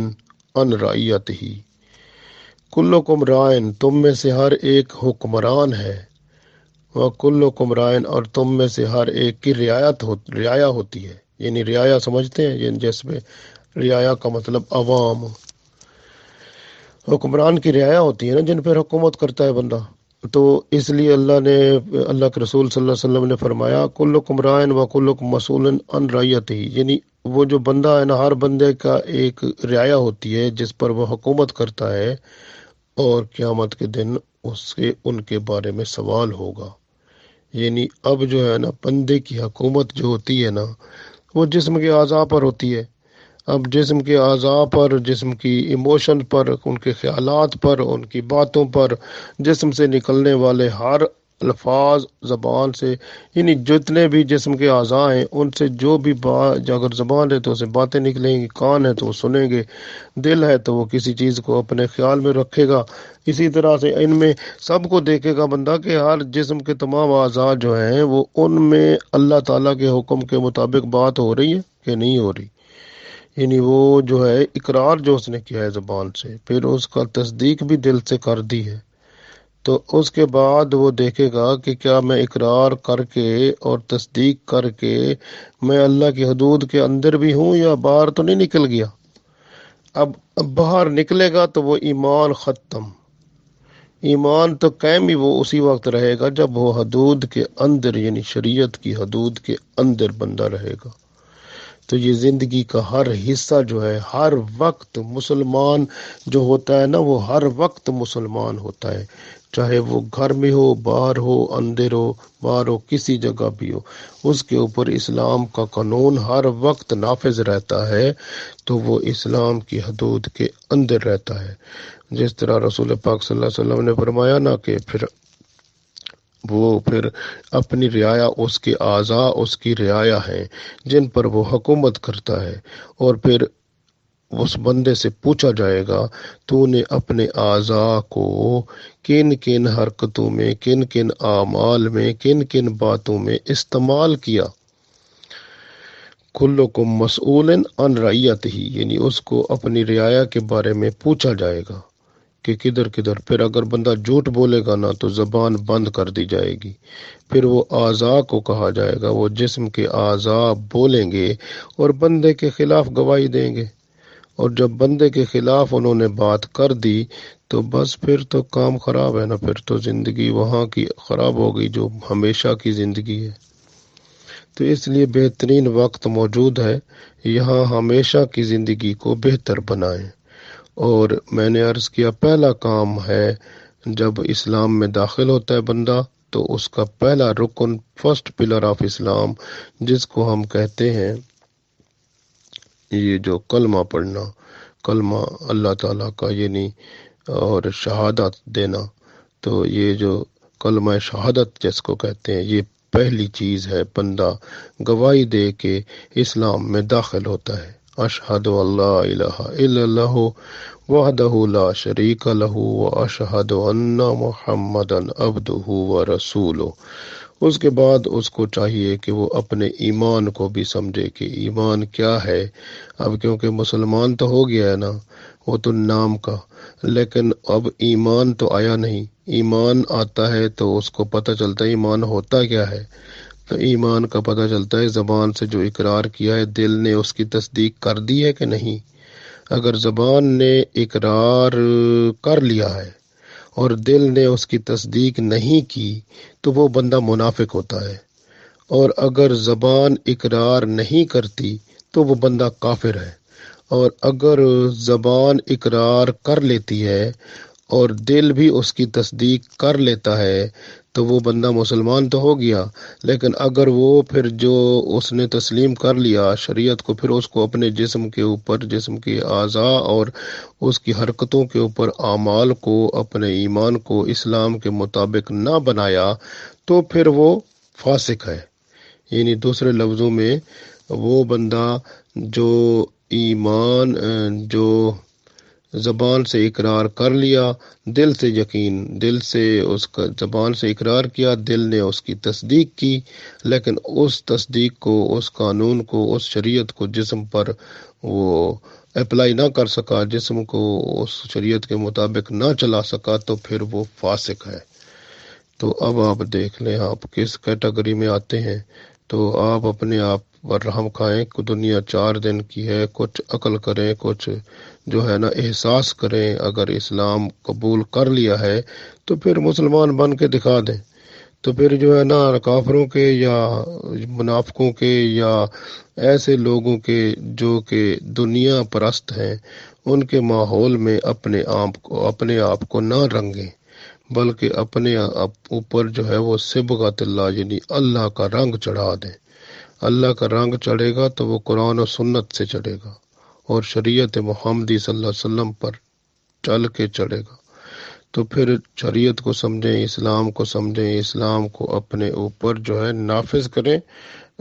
عن رعیتہ، کلکم راعٍ، تم میں سے ہر ایک حکمران ہے، وکلکم راعٍ، اور تم میں سے ہر ایک کی رعایا ہوتی ہے، یعنی رعایا سمجھتے ہیں، یعنی جس میں رعایا کا مطلب عوام، حکمران کی رعایا ہوتی ہے نا جن پر حکومت کرتا ہے بندہ۔ تو اس لیے اللہ کے رسول صلی اللہ علیہ وسلم نے فرمایا کلکم راعٍ وکلکم مسئول عن رعیتہ، یعنی وہ جو بندہ ہے نا، ہر بندے کا ایک رعایا ہوتی ہے جس پر وہ حکومت کرتا ہے، اور قیامت کے دن اس سے ان کے بارے میں سوال ہوگا۔ یعنی اب جو ہے نا بندے کی حکومت جو ہوتی ہے نا، وہ جسم کے اعضاء پر ہوتی ہے۔ اب جسم کے اعضاء پر، جسم کی ایموشن پر، ان کے خیالات پر، ان کی باتوں پر، جسم سے نکلنے والے ہر الفاظ، زبان سے، یعنی جتنے بھی جسم کے اعضاء ہیں ان سے جو بھی اگر زبان ہے تو اسے باتیں نکلیں گی، کان ہے تو وہ سنیں گے، دل ہے تو وہ کسی چیز کو اپنے خیال میں رکھے گا، اسی طرح سے ان میں سب کو دیکھے گا بندہ کہ ہر جسم کے تمام اعضاء جو ہیں وہ ان میں اللہ تعالیٰ کے حکم کے مطابق بات ہو رہی ہے کہ نہیں ہو رہی، یعنی وہ جو ہے اقرار جو اس نے کیا ہے زبان سے، پھر اس کا تصدیق بھی دل سے کر دی ہے، تو اس کے بعد وہ دیکھے گا کہ کیا میں اقرار کر کے اور تصدیق کر کے میں اللہ کی حدود کے اندر بھی ہوں یا باہر تو نہیں نکل گیا۔ اب باہر نکلے گا تو وہ ایمان ختم، ایمان تو قائم ہی وہ اسی وقت رہے گا جب وہ حدود کے اندر، یعنی شریعت کی حدود کے اندر بندہ رہے گا۔ تو یہ زندگی کا ہر حصہ جو ہے ہر وقت مسلمان جو ہوتا ہے نا وہ ہر وقت مسلمان ہوتا ہے، چاہے وہ گھر میں ہو، باہر ہو، اندر ہو، باہر ہو، کسی جگہ بھی ہو، اس کے اوپر اسلام کا قانون ہر وقت نافذ رہتا ہے، تو وہ اسلام کی حدود کے اندر رہتا ہے۔ جس طرح رسول پاک صلی اللہ علیہ وسلم نے فرمایا نا کہ پھر اپنی رعایا اس کے اعضاء اس کی رعایا ہیں جن پر وہ حکومت کرتا ہے، اور پھر اس بندے سے پوچھا جائے گا تو نے اپنے اعضاء کو کن کن حرکتوں میں، کن کن اعمال میں، کن کن باتوں میں استعمال کیا۔ کلکم مسئول عن رعیتہ، یعنی اس کو اپنی رعایا کے بارے میں پوچھا جائے گا کہ کدھر کدھر۔ پھر اگر بندہ جھوٹ بولے گا نا تو زبان بند کر دی جائے گی۔ پھر وہ اعضاء کو کہا جائے گا، وہ جسم کے اعضاء بولیں گے اور بندے کے خلاف گواہی دیں گے، اور جب بندے کے خلاف انہوں نے بات کر دی تو بس پھر تو کام خراب ہے نا، پھر تو زندگی وہاں کی خراب ہو گئی جو ہمیشہ کی زندگی ہے۔ تو اس لیے بہترین وقت موجود ہے، یہاں ہمیشہ کی زندگی کو بہتر بنائیں۔ اور میں نے عرض کیا پہلا کام ہے جب اسلام میں داخل ہوتا ہے بندہ تو اس کا پہلا رکن، فرسٹ پلر آف اسلام، جس کو ہم کہتے ہیں یہ جو کلمہ پڑھنا، کلمہ اللہ تعالیٰ کا یعنی اور شہادت دینا، تو یہ جو کلمہ شہادت جس کو کہتے ہیں یہ پہلی چیز ہے، بندہ گواہی دے کے اسلام میں داخل ہوتا ہے۔ اشہد اللہ الہ الا اللہ وحدہ لا شریک لہ واشہد ان محمدا عبدہ ورسولہ۔ اس کے بعد اس کو چاہیے کہ وہ اپنے ایمان کو بھی سمجھے کہ ایمان کیا ہے۔ اب کیونکہ مسلمان تو ہو گیا ہے نا، وہ تو نام کا، لیکن اب ایمان تو آیا نہیں۔ ایمان آتا ہے تو اس کو پتہ چلتا ہے ایمان ہوتا کیا ہے۔ تو ایمان کا پتہ چلتا ہے زبان سے جو اقرار کیا ہے، دل نے اس کی تصدیق کر دی ہے کہ نہیں۔ اگر زبان نے اقرار کر لیا ہے اور دل نے اس کی تصدیق نہیں کی تو وہ بندہ منافق ہوتا ہے، اور اگر زبان اقرار نہیں کرتی تو وہ بندہ کافر ہے، اور اگر زبان اقرار کر لیتی ہے اور دل بھی اس کی تصدیق کر لیتا ہے تو وہ بندہ مسلمان تو ہو گیا، لیکن اگر وہ پھر جو اس نے تسلیم کر لیا شریعت کو، پھر اس کو اپنے جسم کے اوپر، جسم کے اعضاء اور اس کی حرکتوں کے اوپر اعمال کو، اپنے ایمان کو اسلام کے مطابق نہ بنایا تو پھر وہ فاسق ہے۔ یعنی دوسرے لفظوں میں وہ بندہ جو ایمان جو زبان سے اقرار کر لیا، دل سے یقین، دل سے اس کا زبان سے اقرار کیا، دل نے اس کی تصدیق کی، لیکن اس تصدیق کو، اس قانون کو، اس شریعت کو جسم پر وہ اپلائی نہ کر سکا، جسم کو اس شریعت کے مطابق نہ چلا سکا، تو پھر وہ فاسق ہے۔ تو اب آپ دیکھ لیں آپ کس کیٹیگری میں آتے ہیں۔ تو آپ اپنے آپ پر رحم کھائیں کہ دنیا 4 دن کی ہے، کچھ عقل کریں، کچھ جو ہے نا احساس کریں۔ اگر اسلام قبول کر لیا ہے تو پھر مسلمان بن کے دکھا دیں، تو پھر جو ہے نا کافروں کے یا منافقوں کے یا ایسے لوگوں کے جو کہ دنیا پرست ہیں ان کے ماحول میں اپنے آپ کو نہ رنگیں، بلکہ اپنے اوپر جو ہے وہ صبغت اللہ یعنی اللہ کا رنگ چڑھا دیں۔ اللہ کا رنگ چڑھے گا تو وہ قرآن و سنت سے چڑھے گا اور شریعت محمدی صلی اللہ علیہ وسلم پر چل کے چڑھے گا۔ تو پھر شریعت کو سمجھیں، اسلام کو سمجھیں، اسلام کو اپنے اوپر جو ہے نافذ کریں،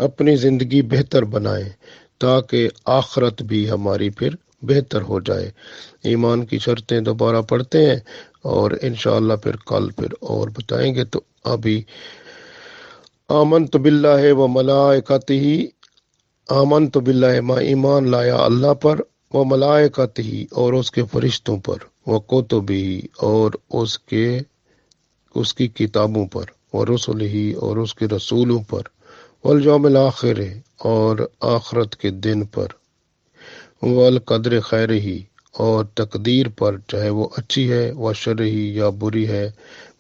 اپنی زندگی بہتر بنائیں تاکہ آخرت بھی ہماری پھر بہتر ہو جائے۔ ایمان کی شرطیں دوبارہ پڑھتے ہیں اور انشاءاللہ پھر کل پھر اور بتائیں گے۔ تو ابھی آمنت باللہ و ملائکتہ، آمنت باللہ میں ایمان لایا اللہ پر، و ملائکتہ اور اس کے فرشتوں پر، و کتبہ اور اس کی کتابوں پر، و رسلہ اور اس کے رسولوں پر، والیوم الآخر اور آخرت کے دن پر، والقدر خیرہ اور تقدیر پر، چاہے وہ اچھی ہے و شرہ یا بری ہے،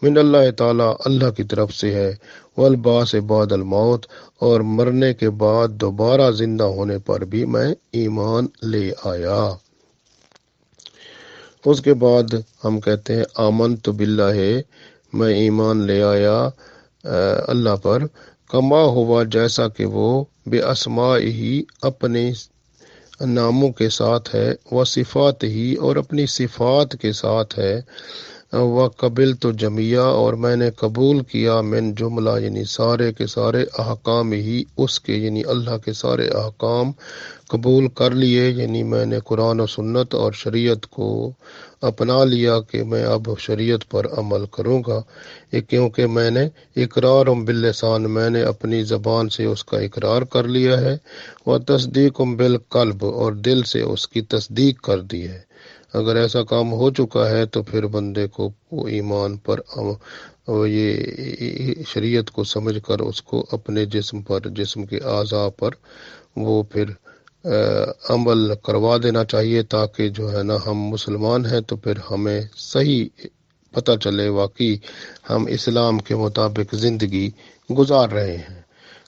من اللہ تعالی اللہ کی طرف سے ہے، والبعث بعد الموت، اور مرنے کے بعد دوبارہ زندہ ہونے پر بھی میں ایمان لے آیا۔ اس کے بعد ہم کہتے ہیں آمنت باللہ، میں ایمان لے آیا اللہ پر، کما ہوا جیسا کہ وہ بے اسماء ہی اپنے ناموں کے ساتھ ہے، وہ صفات ہی اور اپنی صفات کے ساتھ ہے، وہ قبل تو جمیع اور میں نے قبول کیا من جملہ یعنی سارے کے سارے احکام ہی اس کے یعنی اللہ کے سارے احکام قبول کر لیے، یعنی میں نے قرآن و سنت اور شریعت کو اپنا لیا کہ میں اب شریعت پر عمل کروں گا، کیونکہ میں نے اقرار باللسان میں نے اپنی زبان سے اس کا اقرار کر لیا ہے، وہ تصدیق بالقلب اور دل سے اس کی تصدیق کر دی ہے۔ اگر ایسا کام ہو چکا ہے تو پھر بندے کو وہ ایمان پر یہ شریعت کو سمجھ کر اس کو اپنے جسم پر، جسم کے اعضاء پر وہ پھر عمل کروا دینا چاہیے، تاکہ جو ہے نا ہم مسلمان ہیں تو پھر ہمیں صحیح پتہ چلے واقعی ہم اسلام کے مطابق زندگی گزار رہے ہیں۔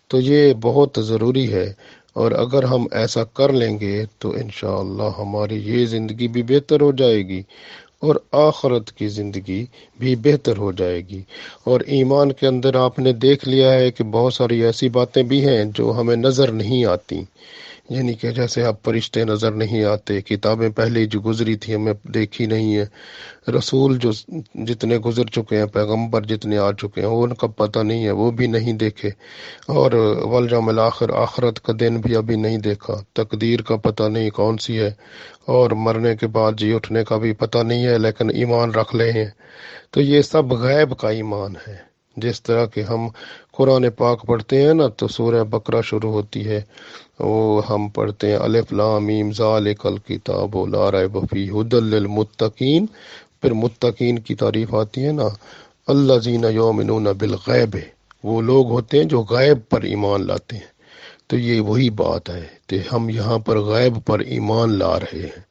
تو یہ بہت ضروری ہے، اور اگر ہم ایسا کر لیں گے تو انشاءاللہ ہماری یہ زندگی بھی بہتر ہو جائے گی اور آخرت کی زندگی بھی بہتر ہو جائے گی۔ اور ایمان کے اندر آپ نے دیکھ لیا ہے کہ بہت ساری ایسی باتیں بھی ہیں جو ہمیں نظر نہیں آتی، یعنی کہ جیسے اب فرشتے نظر نہیں آتے، کتابیں پہلے جو گزری تھی ہمیں دیکھی نہیں ہے، رسول جو جتنے گزر چکے ہیں، پیغمبر جتنے آ چکے ہیں ان کا پتہ نہیں ہے، وہ بھی نہیں دیکھے، اور والیوم الآخر آخرت کا دن بھی ابھی نہیں دیکھا، تقدیر کا پتہ نہیں کون سی ہے، اور مرنے کے بعد جی اٹھنے کا بھی پتہ نہیں ہے، لیکن ایمان رکھ لے ہیں۔ تو یہ سب غیب کا ایمان ہے۔ جس طرح کہ ہم قرآن پاک پڑھتے ہیں نا تو سورہ بقرہ شروع ہوتی ہے، وہ ہم پڑھتے ہیں الف لام میم ذالک الکتاب لا ریب فیہ ھدی للمتقین، پھر متقین کی تعریف آتی ہے نا، الذین یؤمنون بالغیب، وہ لوگ ہوتے ہیں جو غیب پر ایمان لاتے ہیں۔ تو یہ وہی بات ہے کہ ہم یہاں پر غیب پر ایمان لا رہے ہیں۔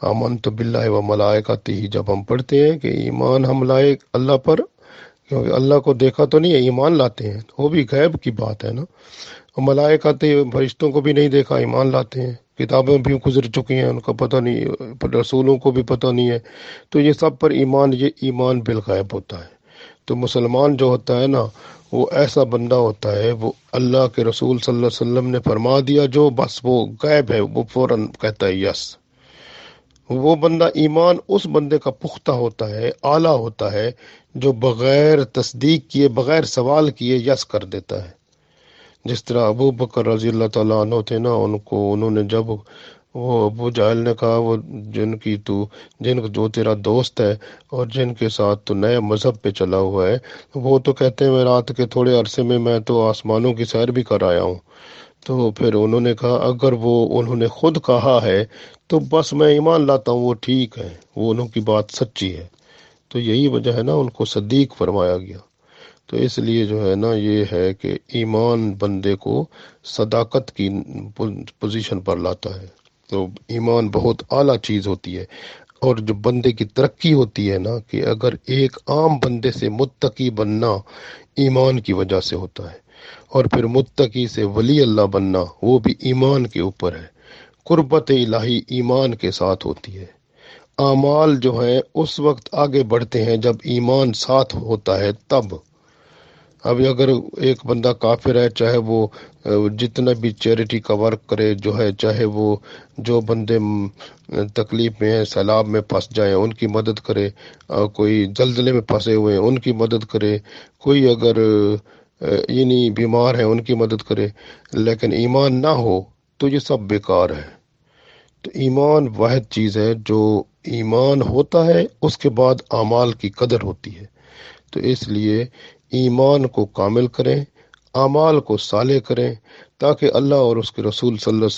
آمنت باللہ و ملائکتہ، جب ہم پڑھتے ہیں کہ ایمان ہم لائے اللہ پر، کیونکہ اللہ کو دیکھا تو نہیں ہے، ایمان لاتے ہیں، وہ بھی غیب کی بات ہے نا۔ ملائکہ فرشتوں کو بھی نہیں دیکھا، ایمان لاتے ہیں، کتابیں بھی گزر چکی ہیں ان کا پتہ نہیں، رسولوں کو بھی پتہ نہیں ہے، تو یہ سب پر ایمان، یہ ایمان بالغیب ہوتا ہے۔ تو مسلمان جو ہوتا ہے نا وہ ایسا بندہ ہوتا ہے، وہ اللہ کے رسول صلی اللہ علیہ وسلم نے فرما دیا جو بس وہ غیب ہے وہ فوراً کہتا ہے یس۔ وہ بندہ ایمان اس بندے کا پختہ ہوتا ہے، اعلیٰ ہوتا ہے، جو بغیر تصدیق کیے بغیر سوال کیے یس کر دیتا ہے۔ جس طرح ابو بکر رضی اللہ تعالیٰ عنہ تھے نا، انہوں نے جب وہ ابو جہل نے کہا وہ جن جو تیرا دوست ہے اور جن کے ساتھ تو نئے مذہب پہ چلا ہوا ہے، وہ تو کہتے ہیں میں رات کے تھوڑے عرصے میں تو آسمانوں کی سیر بھی کر آیا ہوں، تو پھر انہوں نے کہا اگر وہ انہوں نے خود کہا ہے تو بس میں ایمان لاتا ہوں، وہ ٹھیک ہے، وہ انہوں کی بات سچی ہے۔ تو یہی وجہ ہے نا ان کو صدیق فرمایا گیا۔ تو اس لیے جو ہے نا یہ ہے کہ ایمان بندے کو صداقت کی پوزیشن پر لاتا ہے۔ تو ایمان بہت اعلیٰ چیز ہوتی ہے، اور جو بندے کی ترقی ہوتی ہے نا کہ اگر ایک عام بندے سے متقی بننا ایمان کی وجہ سے ہوتا ہے، اور پھر متقی سے ولی اللہ بننا وہ بھی ایمان کے اوپر ہے۔ قربت الہی ایمان کے ساتھ ہوتی ہے۔ اعمال جو ہیں اس وقت آگے بڑھتے ہیں جب ایمان ساتھ ہوتا ہے تب۔ اب اگر ایک بندہ کافر ہے، چاہے وہ جتنا بھی چیریٹی کا ورک کرے جو ہے، چاہے وہ جو بندے تکلیف میں ہیں، سیلاب میں پھنس جائیں ان کی مدد کرے، کوئی زلزلے میں پھنسے ہوئے ہیں ان کی مدد کرے، کوئی اگر یعنی بیمار ہے ان کی مدد کرے، لیکن ایمان نہ ہو تو یہ سب بیکار ہے۔ تو ایمان واحد چیز ہے، جو ایمان ہوتا ہے اس کے بعد اعمال کی قدر ہوتی ہے۔ تو اس لیے ایمان کو کامل کریں، اعمال کو صالح کریں، تاکہ اللہ اور اس کے رسول صلی اللہ علیہ وسلم